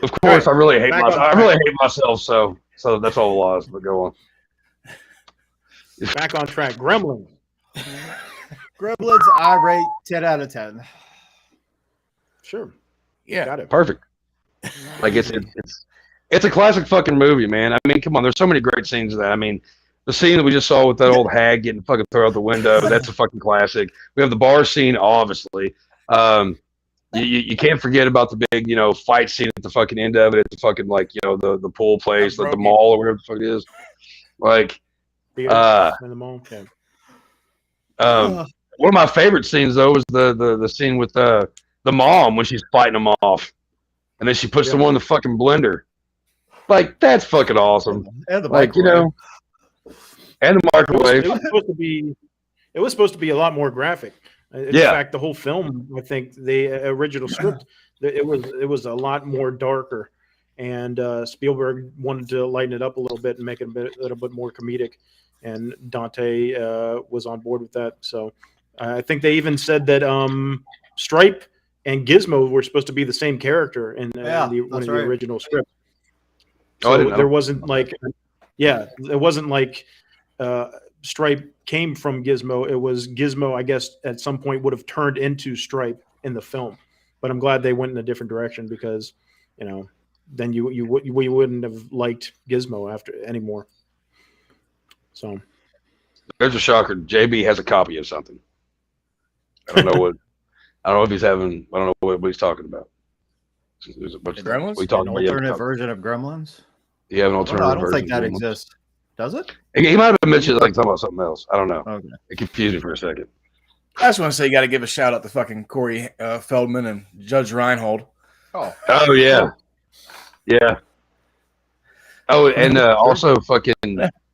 Of course, I really hate myself. I really hate myself. So that's all it was. But go on. Back on track. Gremlins. Gremlins, I rate 10 out of 10. Sure. Yeah. Got it. Perfect. Like it's a classic fucking movie, man. I mean, come on. There's so many great scenes of that. I mean, the scene that we just saw with that old hag getting fucking thrown out the window, that's a fucking classic. We have the bar scene, obviously. You can't forget about the big, you know, fight scene at the fucking end of it, at the fucking, like, you know, the pool place, like the mall or whatever the fuck it is. Like, in the mall. Yeah. One of my favorite scenes though was the scene with the mom when she's fighting them off, and then she puts them on the fucking blender. Like, that's fucking awesome. And the like, you know, and the microwave. It was supposed to be It was supposed to be a lot more graphic. In fact, the whole film, I think the original script, it was a lot more darker, and Spielberg wanted to lighten it up a little bit and make it a little bit more comedic, and Dante was on board with that. So I think they even said that Stripe and Gizmo were supposed to be the same character in the original script. So there wasn't like, it wasn't like Stripe came from Gizmo. It was Gizmo, I guess, at some point would have turned into Stripe in the film. But I'm glad they went in a different direction because, then we wouldn't have liked Gizmo after anymore. So there's a shocker. JB has a copy of something. I don't know what. I don't know if he's having. I don't know what he's talking about. There's a bunch of Gremlins. We talking about alternate version of Gremlins. You have an alternative. I don't think that exists. Does it? He might have mentioned like talking about something else. I don't know. Okay. It confused me for a second. I just want to say you got to give a shout out to fucking Corey Feldman and Judge Reinhold. Oh yeah, yeah. Oh, and also fucking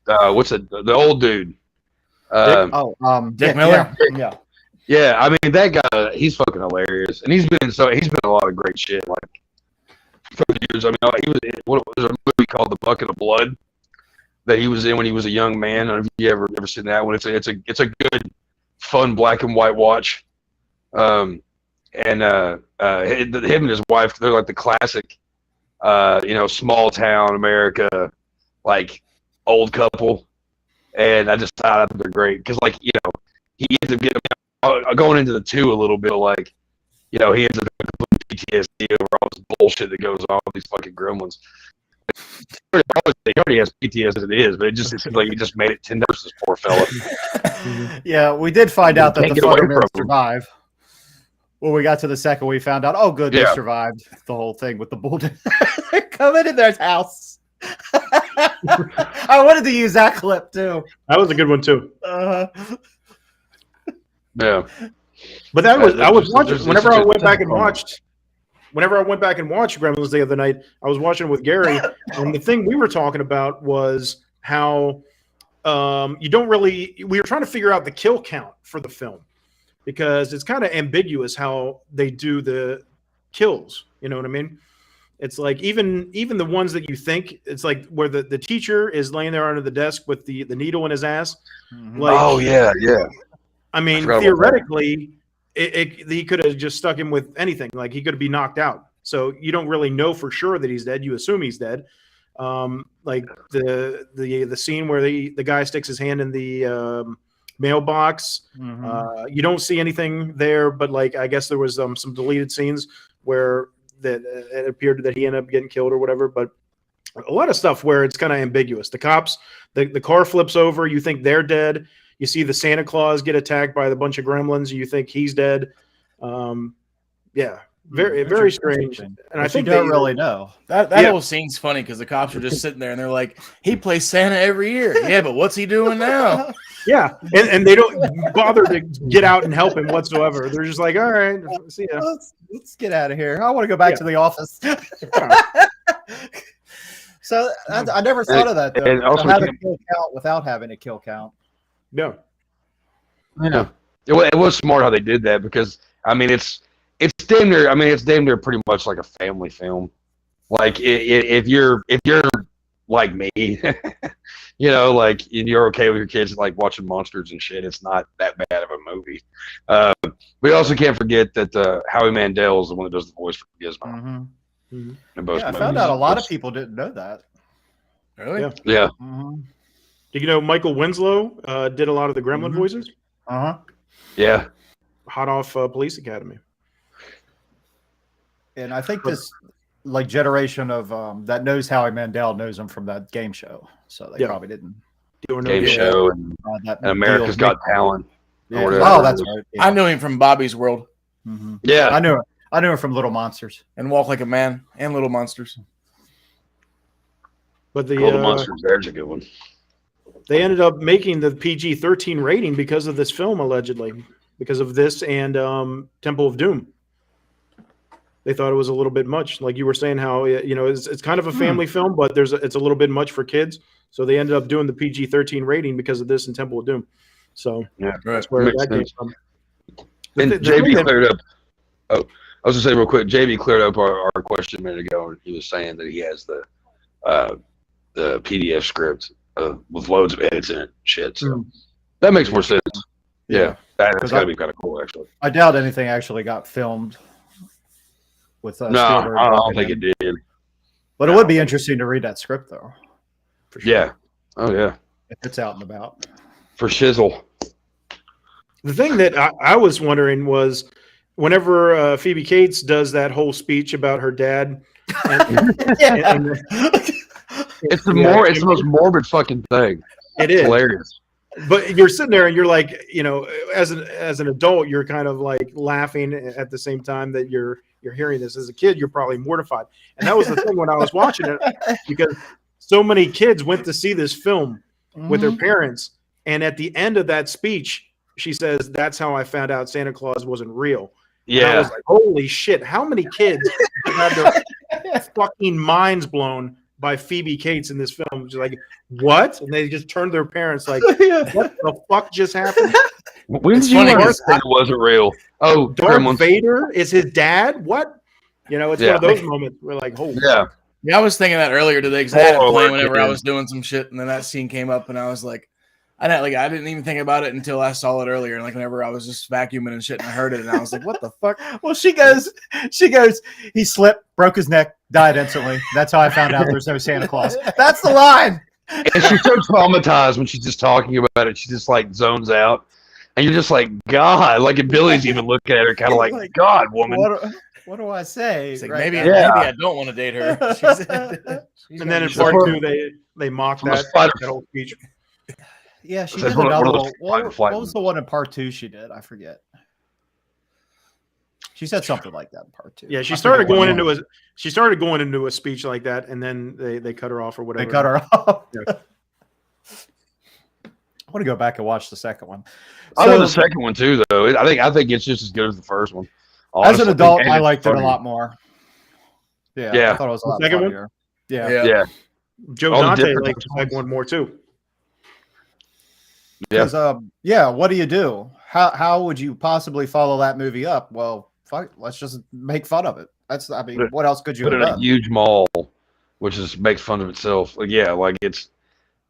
what's it? The old dude. Dick Miller. Yeah. I mean that guy. He's fucking hilarious, and he's been in a lot of great shit. Like for years. I mean, he was in what was a movie called The Bucket of Blood that he was in when he was a young man. I don't know if you ever seen that one. It's a good, fun black and white watch. Him and his wife, they're like the classic, small town America, like old couple. And I just thought they're great because, like, he ends up getting going into the 2 a little bit, like, he ends up getting PTSD over all this bullshit that goes on with these fucking gremlins. He already has PTSD as it is, but it seems like he just made it 10 times, this poor fella. Yeah, we did find out that the Futtermans survived. When we got to the second, we found out, oh, good, they survived the whole thing with the bull. They're coming in their house. I wanted to use that clip, too. That was a good one, too. Yeah. But that was, I was watching, whenever I went back and watched Gremlins the other night, I was watching with Gary, and the thing we were talking about was how we were trying to figure out the kill count for the film because it's kind of ambiguous how they do the kills. You know what I mean? It's like even the ones that you think, it's like where the teacher is laying there under the desk with the needle in his ass. Mm-hmm. Like, yeah. I mean, theoretically, he could have just stuck him with anything. Like he could be knocked out. So you don't really know for sure that he's dead. You assume he's dead. Like the scene where the guy sticks his hand in the mailbox. Mm-hmm. You don't see anything there, but like I guess there was some deleted scenes where that it appeared that he ended up getting killed or whatever. But a lot of stuff where it's kind of ambiguous. The cops, the car flips over. You think they're dead. You see the Santa Claus get attacked by the bunch of gremlins. You think he's dead. Very strange. And I think you don't really know. That whole scene's funny because the cops are just sitting there and they're like, he plays Santa every year. Yeah, but what's he doing now? Yeah, and they don't bother to get out and help him whatsoever. They're just like, all right, see ya. Let's get out of here. I want to go back to the office. So I never thought of that, though. And also how to kill count without having a kill count. No. Yeah. It was smart how they did that because, I mean, it's damn near pretty much like a family film. Like if you're like me, like you're okay with your kids like watching monsters and shit, it's not that bad of a movie. We also can't forget that Howie Mandel is the one that does the voice for Gizmo. Mm-hmm. In both I found out a lot of people didn't know that. Really? Yeah. Mm-hmm. Did you know Michael Winslow did a lot of the Gremlin voices? Yeah. Hot off Police Academy. And I think this like generation of that knows Howie Mandel knows him from that game show, so they probably didn't. Game show and America's Got Talent. Yeah. Oh, that's right. Yeah. I knew him from Bobby's World. Mm-hmm. Yeah, I knew him from Little Monsters and Walk Like a Man and Little Monsters. But the Little Monsters, there's a good one. They ended up making the PG-13 rating because of this film, allegedly, because of this and Temple of Doom. They thought it was a little bit much, like you were saying. How it's kind of a family film, but it's a little bit much for kids. So they ended up doing the PG-13 rating because of this and Temple of Doom. So Yeah, that's where makes that came sense. from. And The JB thing that- cleared up. Oh, I was gonna say real quick. JB cleared up our question a minute ago, and he was saying that he has the PDF script with loads of edits in it. Shit, so that makes more sense. Yeah, that's gotta be kind of cool, actually. I doubt anything actually got filmed with No, Spielberg. I don't walking think in. it did. But it would be interesting to read that script, though. For sure. Yeah. Oh yeah. If it's out and about. For shizzle. The thing that I was wondering was whenever Phoebe Cates does that whole speech about her dad. It's the most morbid fucking thing. It is hilarious. But you're sitting there and you're like, you know, as an adult, you're kind of like laughing at the same time that you're hearing this. As a kid, you're probably mortified. And that was the thing when I was watching it, because so many kids went to see this film with their parents. And at the end of that speech, she says, "That's how I found out Santa Claus wasn't real." Yeah. And I was like, holy shit. How many kids had their fucking minds blown by Phoebe Cates in this film? Just like, what? And they just turned their parents like, what the fuck just happened? When did you learn it wasn't real? Oh, Darth Vader is his dad? What? You know, it's one of those moments where like, holy yeah. Yeah, I was thinking that earlier today because I had it playing whenever I was doing some shit, and then that scene came up, and I was like, I didn't even think about it until I saw it earlier, and like whenever I was just vacuuming and shit, and I heard it, and I was like, what the fuck? Well, she goes, he slipped, broke his neck, died instantly. That's how I found out there's no Santa Claus. That's the line. And she's so traumatized when she's just talking about it. She just like zones out, and you're just like, God. Like, and Billy's even looking at her, kind of like, God, woman. What do I say? Like, maybe I don't want to date her. And then in part two, they mock that whole speech. Yeah, she did another one. What was the one in part two she did? I forget. She said something like that in part two. Yeah, she started going into a speech like that, and then they cut her off or whatever. They cut her off. Yeah. I want to go back and watch the second one. I love the second one too, though. I think it's just as good as the first one. Honestly, as an adult, I liked it a lot more. Yeah, I thought it was a lot second funnier. One? Yeah. Joe Dante liked the second one more too. Because what do you do? How would you possibly follow that movie up? Well, fuck, let's just make fun of it. What else could you have done? Put it in a huge mall, which makes fun of itself. Like, that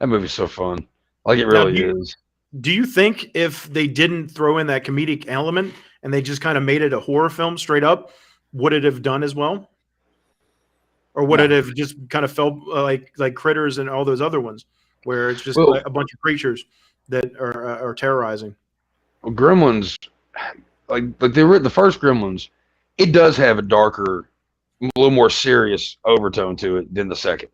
movie's so fun. Like, it really is. Do you think if they didn't throw in that comedic element and they just kind of made it a horror film straight up, would it have done as well? Or would it have just kind of felt like Critters and all those other ones, where it's just a bunch of creatures that are terrorizing? Well, Gremlins, like the first Gremlins, it does have a darker, a little more serious overtone to it than the second.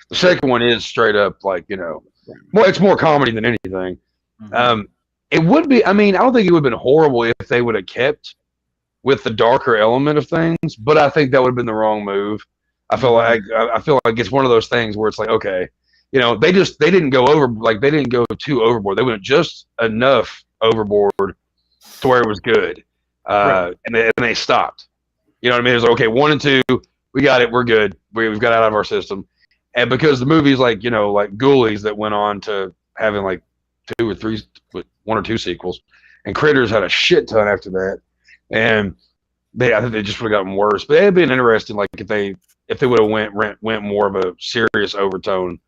The second one is straight up like, it's more comedy than anything. Mm-hmm. It would be. I mean, I don't think it would have been horrible if they would have kept with the darker element of things, but I think that would have been the wrong move. I feel like it's one of those things where it's like, okay, they didn't go over, like they didn't go too overboard. They went just enough overboard to where it was good, and they stopped. You know what I mean? It was like, okay, 1 and 2, we got it, we're good. We've got it out of our system, and because the movies like Ghoulies that went on to having like 2 or 3, 1 or 2 sequels, and Critters had a shit ton after that, and I think they just would have gotten worse. But it'd been interesting, like if they would have went more of a serious overtone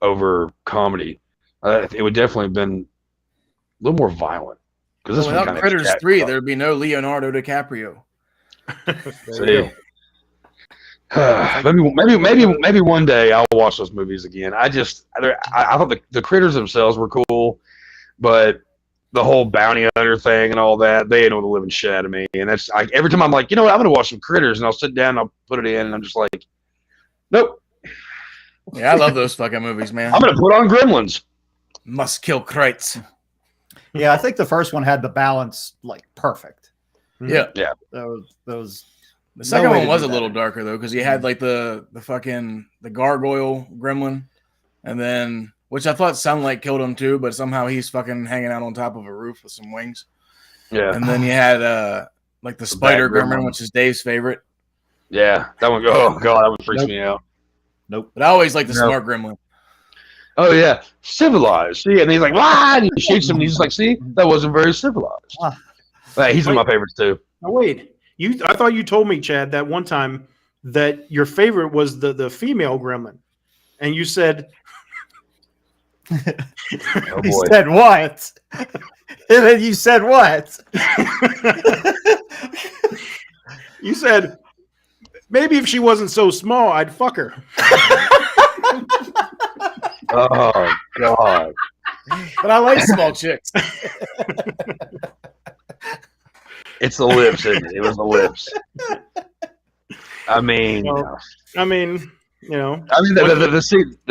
over comedy, it would definitely have been a little more violent. Because this without Critters 3, there'd be no Leonardo DiCaprio. See, maybe one day I'll watch those movies again. I thought the Critters themselves were cool, but the whole bounty hunter thing and all that, they know the living shit out of me. And that's every time I'm like, I'm gonna watch some Critters, and I'll sit down and I'll put it in, and I'm just like, nope. Yeah, I love those fucking movies, man. I'm gonna put on Gremlins. Must kill Kreitz. Yeah, I think the first one had the balance like perfect. Yeah. Those. The second one was a little darker though, because you had like the gargoyle gremlin, and then which I thought Sunlight killed him too, but somehow he's fucking hanging out on top of a roof with some wings. Yeah. And then you had like the spider gremlin, which is Dave's favorite. Yeah, that one. Oh god, that one freaks me out. Nope. But I always like the smart gremlin. Oh yeah, civilized. See, and he's like, "Why?" And he shoots him. And he's like, "See, that wasn't very civilized." He's one of my favorites too. Now wait, I thought you told me, Chad, that one time that your favorite was the female gremlin, and you said, Oh He boy. said what? And then you said what? you said maybe if she wasn't so small, I'd fuck her. Oh God. But I like small chicks. It's the lips, isn't it? It was the lips. I mean, Well, I mean, you know, the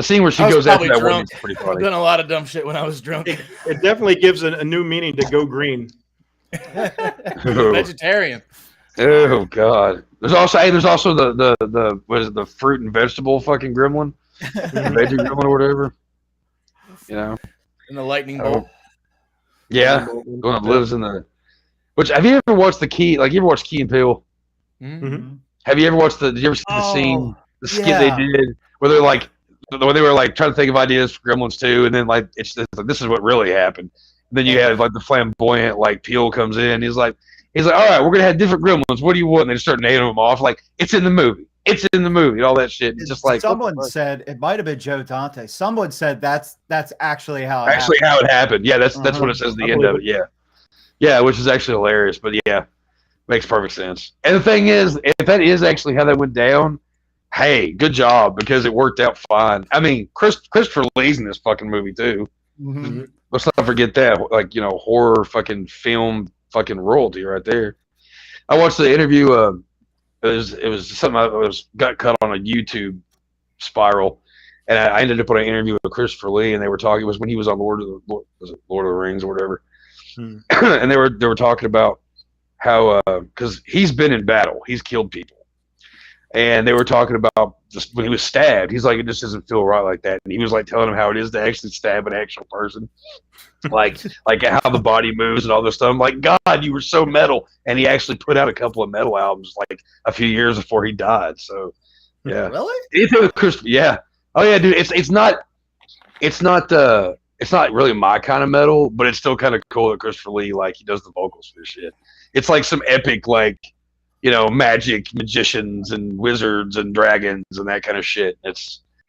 scene where she I was goes after probably that woman drunk. is pretty I've funny. done a lot of dumb shit when I was drunk. it definitely gives a new meaning to go green. Vegetarian. Oh God. There's also the what is it, the fruit and vegetable fucking gremlin, veggie gremlin or whatever. You know. In the lightning bolt. Yeah, the one that lives in the. Which have you ever watched you ever watched Key and Peele? Mm-hmm. Have you ever watched did you ever see the scene, the skit yeah. they did where they're like, when they were like trying to think of ideas for Gremlins 2, and then like it's like, this is what really happened. And then you have like the flamboyant like Peele comes in, he's like, all right, we're gonna have different Gremlins. What do you want? And they just start naming them off like it's in the movie, and all that shit. It's just like someone said it might have been Joe Dante. Someone said that's actually how it how it happened. Yeah, that's what it says at the end of it. Yeah. Yeah, which is actually hilarious, but yeah, makes perfect sense. And the thing is, if that is actually how that went down, hey, good job, because it worked out fine. I mean, Christopher Lee's in this fucking movie too. happened. Let's not forget that, like, you know, horror fucking film fucking royalty right there. I watched the interview. It was something got cut on a YouTube spiral, and I ended up on an interview with Christopher Lee, and they were talking. It was when he was on Lord of the Rings or whatever. And they were talking about how because he's been in battle, he's killed people, and they were talking about just when he was stabbed, he's like, it just doesn't feel right like that, and he was like telling him how it is to actually stab an actual person, like how the body moves and all this stuff. I'm like, God, you were so metal, and he actually put out a couple of metal albums like a few years before he died. So yeah, Really? anything with Christopher, yeah, oh yeah, dude, it's not really my kind of metal, but it's still kind of cool that Christopher Lee, like, he does the vocals for this shit. It's like some epic, like, you know, magic magicians and wizards and dragons and that kind of shit.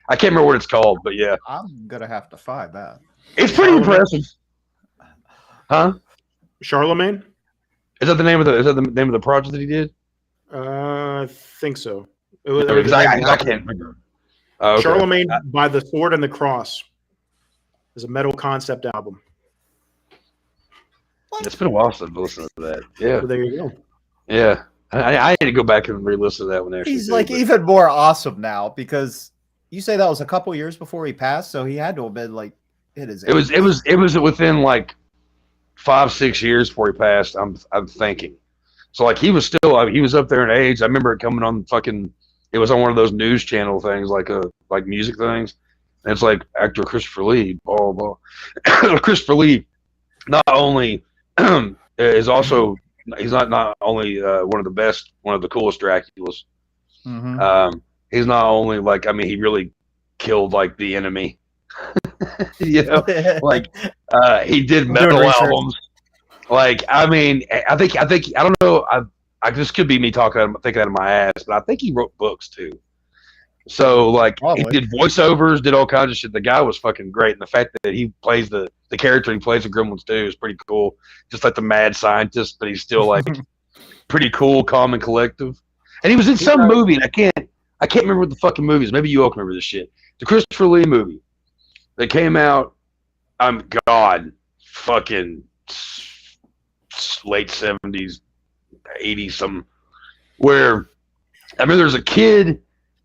I can't remember what it's called, but yeah. I'm gonna have to find that. It's pretty impressive. Huh? Charlemagne? Is that the name of the project that he did? I think so. I can't remember. Oh, okay. Charlemagne by the Sword and the Cross is a metal concept album. It's been a while since I've listened to that. Yeah. So there you go. Yeah. I need to go back and re-listen to that one. Actually, He's like even more awesome now because you say that was a couple years before he passed, so he had to have been like hit his. It was within like 5-6 years before he passed. I'm thinking. So like he was up there in age. I remember it coming on fucking. It was on one of those news channel things, like music things. And it's like actor Christopher Lee, blah blah. Christopher Lee, not only is also he's not only one of the coolest Draculas. Mm-hmm. He's not only like, I mean, he really killed like the enemy. You know, like he did metal albums. Like, I mean, I think I don't know. I this could be me thinking out of my ass, but I think he wrote books too. So like he did voiceovers, did all kinds of shit. The guy was fucking great, and the fact that he plays the character he plays in Gremlins 2 is pretty cool. Just like the mad scientist, but he's still like pretty cool, calm, and collective. And he was in some movie, and I can't remember what the fucking movie is. Maybe you all can remember this shit. The Christopher Lee movie that came out. Fucking late 70s, 80s, something. Where I remember there's a kid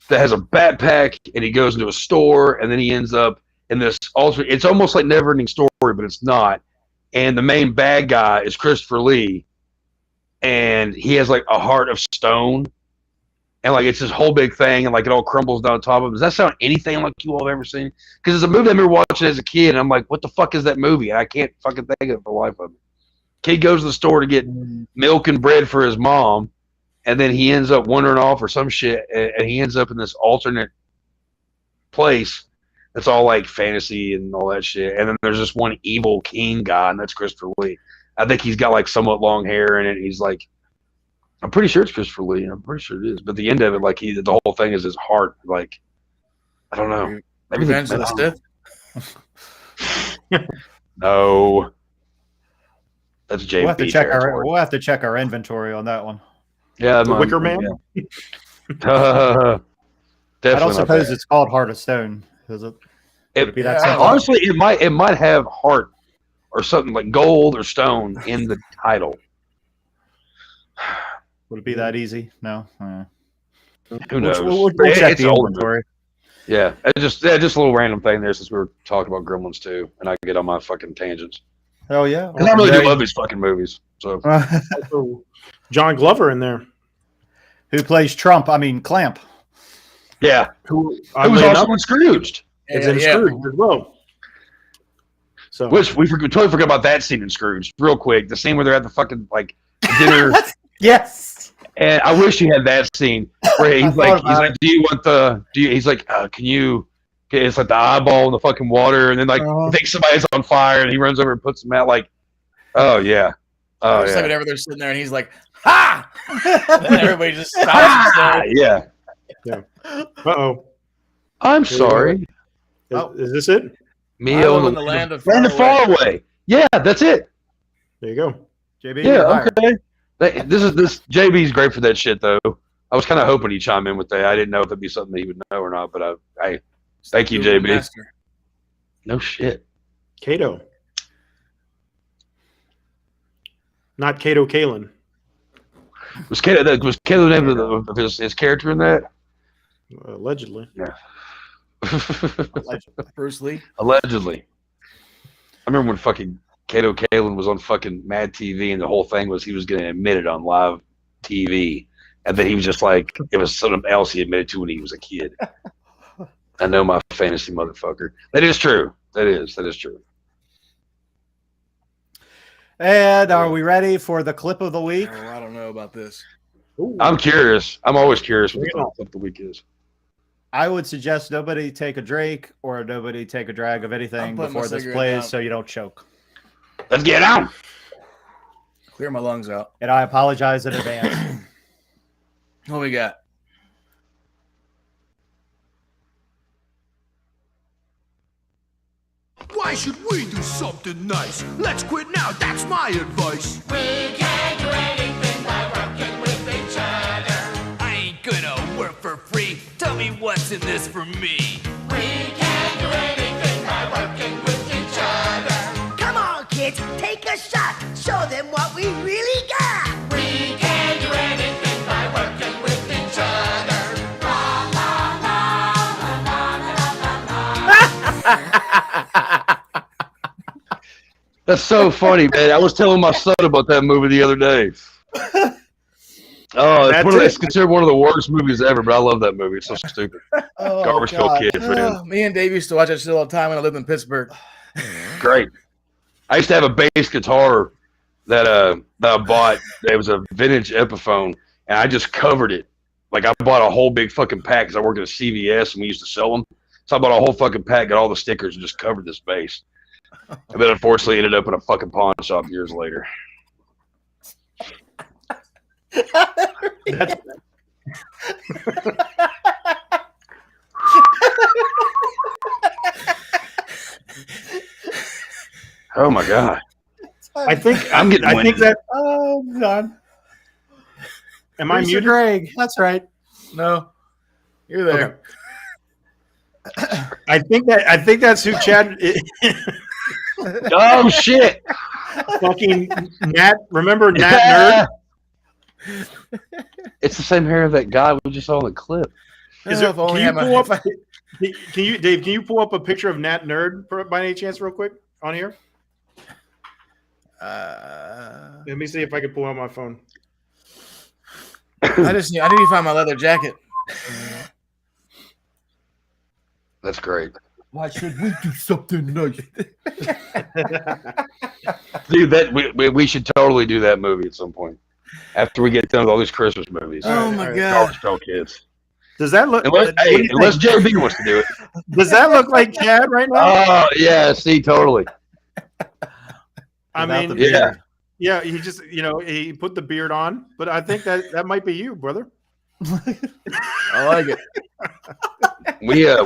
that has a backpack and he goes into a store and then he ends up in this it's almost like never ending story, but it's not. And the main bad guy is Christopher Lee, and he has like a heart of stone, and like it's this whole big thing, and like it all crumbles down on top of him. Does that sound anything like you all have ever seen? Because it's a movie I remember watching as a kid, and I'm like, what the fuck is that movie? And I can't fucking think of it for the life of me. Kid goes to the store to get milk and bread for his mom, and then he ends up wandering off or some shit, and he ends up in this alternate place It's all like fantasy and all that shit. And then there's this one evil king guy, and that's Christopher Lee. I think he's got like somewhat long hair in it. He's like, I'm pretty sure it's Christopher Lee. I'm pretty sure it is. But the end of it, like the whole thing is his heart. Like, I don't know. Maybe Revenge of the Sith? No. That's JB. We'll have to check our inventory on that one. Yeah, The Wicker Man. Yeah. I Definitely don't suppose it's called Heart of Stone, is it? Would it be that simple? Honestly, it might have heart or something like gold or stone in the title. Would it be that easy? No. Who knows? We'll check the inventory. Yeah, just a little random thing there since we were talking about Gremlins 2, and I get on my fucking tangents. Oh yeah, because I really do love these fucking movies. So John Glover in there, who plays Trump? I mean Clamp. Yeah, who was also in Scrooged. It's in Scrooged as well. So which we totally forgot about that scene in Scrooge. Real quick, the scene where they're at the fucking like dinner. Yes. And I wish you had that scene where he's like, do you want the? He's like, can you? It's like the eyeball in the fucking water, and then like he thinks somebody's on fire, and he runs over and puts them out. Like, oh yeah, oh just yeah. like whenever they're sitting there, and he's like, "Ha!" And everybody just stops. Yeah. Uh-oh. I'm sorry. Is this it? Mio in the land of far away. Yeah, that's it. There you go. JB. Yeah, okay. This JB's great for that shit though. I was kind of hoping he'd chime in with that. I didn't know if it'd be something that he would know or not, but I thank you, JB. Master. No shit. Kato. Not Kato Kalin. Was Kato the name of his character in that? Allegedly. Yeah. Bruce Lee. Allegedly. I remember when fucking Kato Kalin was on fucking Mad TV, and the whole thing was he was getting admitted on live TV, and then he was just like, it was something else he admitted to when he was a kid. I know my fantasy motherfucker. That is true. That is true. And are we ready for the clip of the week? Oh, I don't know about this. Ooh. I'm curious. I'm always curious what the clip of the week is. I would suggest nobody take a drink or nobody take a drag of anything before this plays so you don't choke. Let's get on. Clear my lungs out. And I apologize in advance. What we got? Why should we do something nice? Let's quit now, that's my advice. We can't do anything by working with each other. I ain't gonna work for free. Tell me what's in this for me. We can't do anything by working with each other. Come on, kids, take a shot. Show them what we really got. We can't do anything by working with each other. La la la la la la la la. That's so funny, man. I was telling my son about that movie the other day. Oh, it's considered one of the worst movies ever, but I love that movie. It's so stupid. Garbage Pail Kids, man. Me and Dave used to watch that shit all the time when I lived in Pittsburgh. Great. I used to have a bass guitar that I bought. It was a vintage Epiphone, and I just covered it. Like, I bought a whole big fucking pack because I worked at a CVS, and we used to sell them. So I bought a whole fucking pack, got all the stickers, and just covered this bass. And then unfortunately ended up in a fucking pawn shop years later. Oh my god! I think I'm getting. I think that. Oh, God. Am I muted? Greg. That's right. No, you're there. Okay. I think that's who Chad. Oh shit! Fucking Nat. Remember Nat Nerd? It's the same hair of that guy we just saw in the clip. Can you, Dave? Can you pull up a picture of Nat Nerd by any chance, real quick, on here? Let me see if I can pull out my phone. I need to find my leather jacket. That's great. Why should we do something nice? Dude, we should totally do that movie at some point after we get done with all these Christmas movies. Oh my god! Garbage Pail Kids. Does that look? Unless JB wants to do it. Does that look like Chad right now? Oh yeah, see, totally. I Without mean, the beard. yeah. He just, he put the beard on, but I think that might be you, brother. I like it.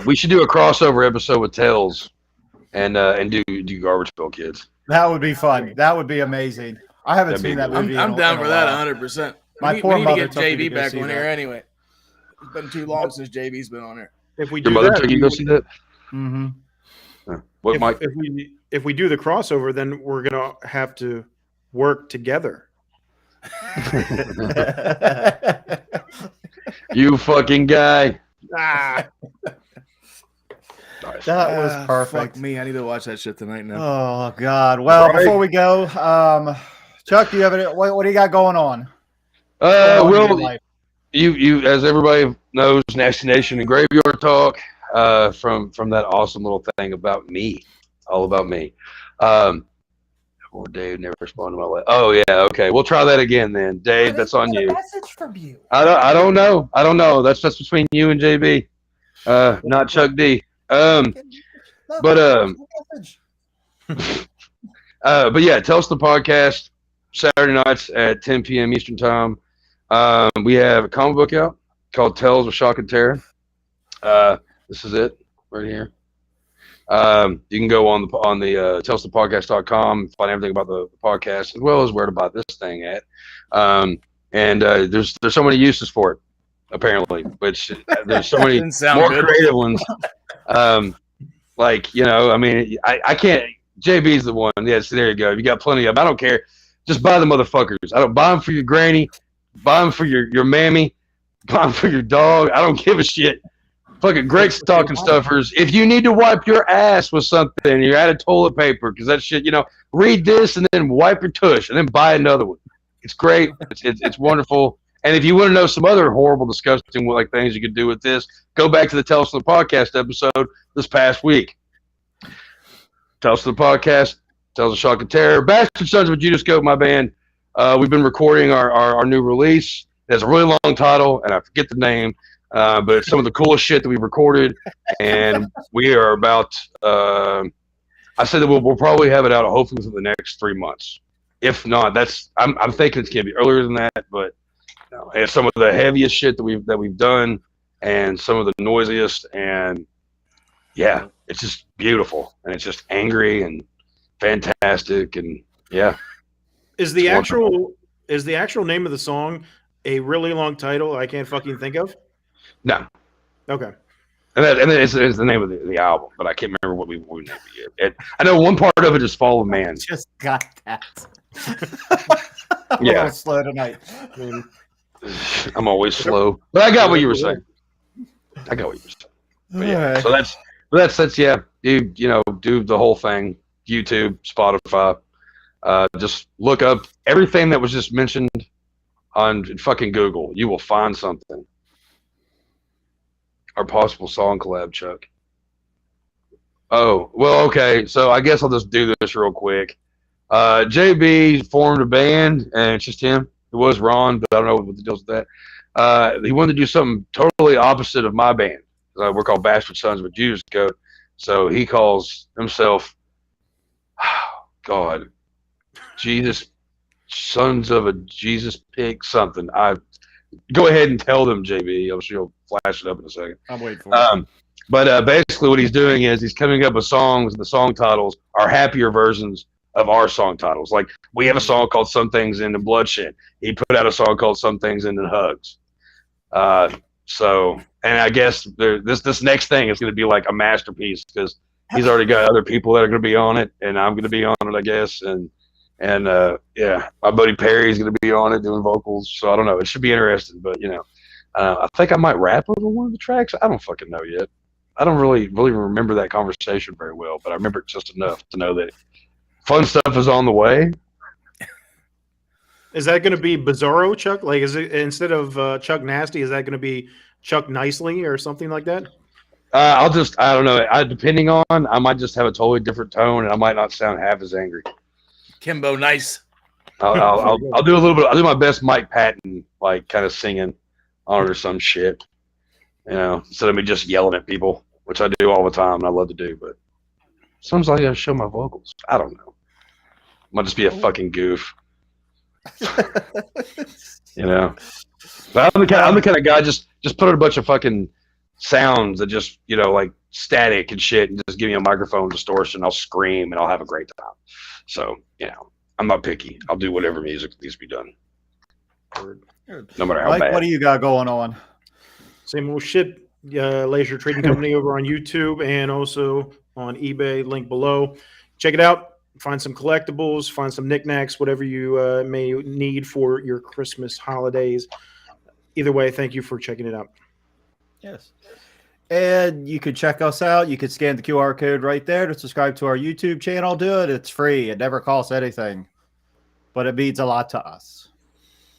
We should do a crossover episode with Tails, and do Garbage Pail Kids. That would be fun. That would be amazing. I haven't That'd be seen that good. movie. I'm in down a for that while. 100%. My we poor need mother to get took me to JB go back see on that. here anyway. It's been too long since JB's been on here. If we Your do mother that, took you to go see that? Mm-hmm. What, Mike? if we do the crossover, then we're gonna have to work together. You fucking guy. Ah, That was Fuck perfect. me. I need to watch that shit tonight now. Oh God. Well, Right. before we go, Chuck, do you have any? What do you got going on? Going on in your Well, life? you as everybody knows, Nasty Nation and Graveyard Talk, from that awesome little thing about me, all about me. Poor Dave never responded to my letter. Oh yeah, okay. We'll try that again then, Dave. That's on you. Message from you. I don't know. That's between you and JB, not Chuck D. But yeah, tell us the podcast Saturday nights at 10 p.m. Eastern time. We have a comic book out called Tales of Shock and Terror. This is it right here. You can go on the tellsthepodcast.com, find everything about the podcast as well as where to buy this thing at. There's so many uses for it apparently, which there's so many Didn't sound more good. creative ones. I mean, I can't. JB's the one. Yes, there you go. You got plenty of them. I don't care. Just buy the motherfuckers. I don't buy them for your granny. Buy them for your mammy. Buy them for your dog. I don't give a shit. Fucking great stocking stuffers. If you need to wipe your ass with something, you're out of toilet paper because that shit. Read this and then wipe your tush and then buy another one. It's great. It's wonderful. And if you want to know some other horrible, disgusting things you could do with this, go back to the Tell Us the Podcast episode this past week. Tell Us the Podcast, Tales of Shock and Terror, Bastard Sons of a Judas-Goat, my band. We've been recording our new release. It has a really long title, and I forget the name, but it's some of the coolest shit that we've recorded. And we are about, I said that we'll probably have it out hopefully within the next 3 months. If not, I'm thinking it's going to be earlier than that, but it's some of the heaviest shit that we've done and some of the noisiest, and yeah, it's just beautiful and it's just angry and fantastic, and yeah. is the actual name of the song a really long title I can't fucking think of? No. Okay. And then it's the name of the album, but I can't remember what we named it yet. I know one part of it is Fall of Man. Just got that. I'm a Yeah. little slow tonight. I'm always slow, but I got what you were saying. But yeah, Alright. so that's yeah. Do the whole thing. YouTube, Spotify. Just look up everything that was just mentioned on fucking Google. You will find something. Our possible song collab, Chuck. Oh, well, okay. So I guess I'll just do this real quick. JB formed a band, and it's just him. It was Ron, but I don't know what the deal with that. He wanted to do something totally opposite of my band. We're called Bastard Sons of a Judas-Goat. So he calls himself, God, Jesus, Sons of a Jesus Pig, something. Go ahead and tell them, JB. I'm sure you'll flash it up in a second. I'm waiting for it. But basically what he's doing is he's coming up with songs, and the song titles are happier versions of our song titles. Like, we have a song called Some Things End in Bloodshed. He put out a song called Some Things End in Hugs. And I guess this next thing is going to be like a masterpiece because he's already got other people that are going to be on it, and I'm going to be on it, I guess. And yeah, my buddy Perry's going to be on it doing vocals. So I don't know. It should be interesting, but I think I might rap over one of the tracks. I don't fucking know yet. I don't really remember that conversation very well, but I remember it just enough to know that fun stuff is on the way. Is that going to be Bizarro Chuck? Like, is it instead of Chuck Nasty? Is that going to be Chuck Nicely or something like that? I don't know. Depending on, I might just have a totally different tone, and I might not sound half as angry. Kimbo Nice. I'll do a little bit. I'll do my best Mike Patton, like kind of singing on it or some shit. instead of me just yelling at people, which I do all the time and I love to do, but sometimes I gotta show my vocals. I don't know. Might just be a fucking goof. But I'm the kind of guy just put in a bunch of fucking sounds that just like static and shit, and just give me a microphone distortion. I'll scream and I'll have a great time. So I'm not picky. I'll do whatever music needs to be done, no matter how Mike, bad. what do you got going on? Same old shit. Laser Trading Company over on YouTube and also on eBay. Link below. Check it out. Find some collectibles. Find some knickknacks. Whatever you may need for your Christmas holidays. Either way, thank you for checking it out. Yes. And you could check us out. You could scan the QR code right there to subscribe to our YouTube channel. Do it. It's free. It never costs anything. But it means a lot to us.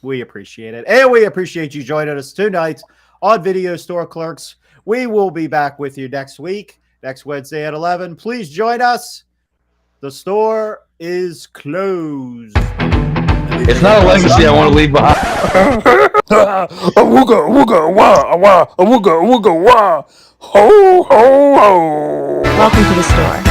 We appreciate it. And we appreciate you joining us tonight on Video Store Clerks. We will be back with you next week, next Wednesday at 11. Please join us. The store is closed. It's not a legacy I want to leave behind. Awooga, wooga, wah, wah, awooga, wooga, wah. Ho, ho, ho. Welcome to the store.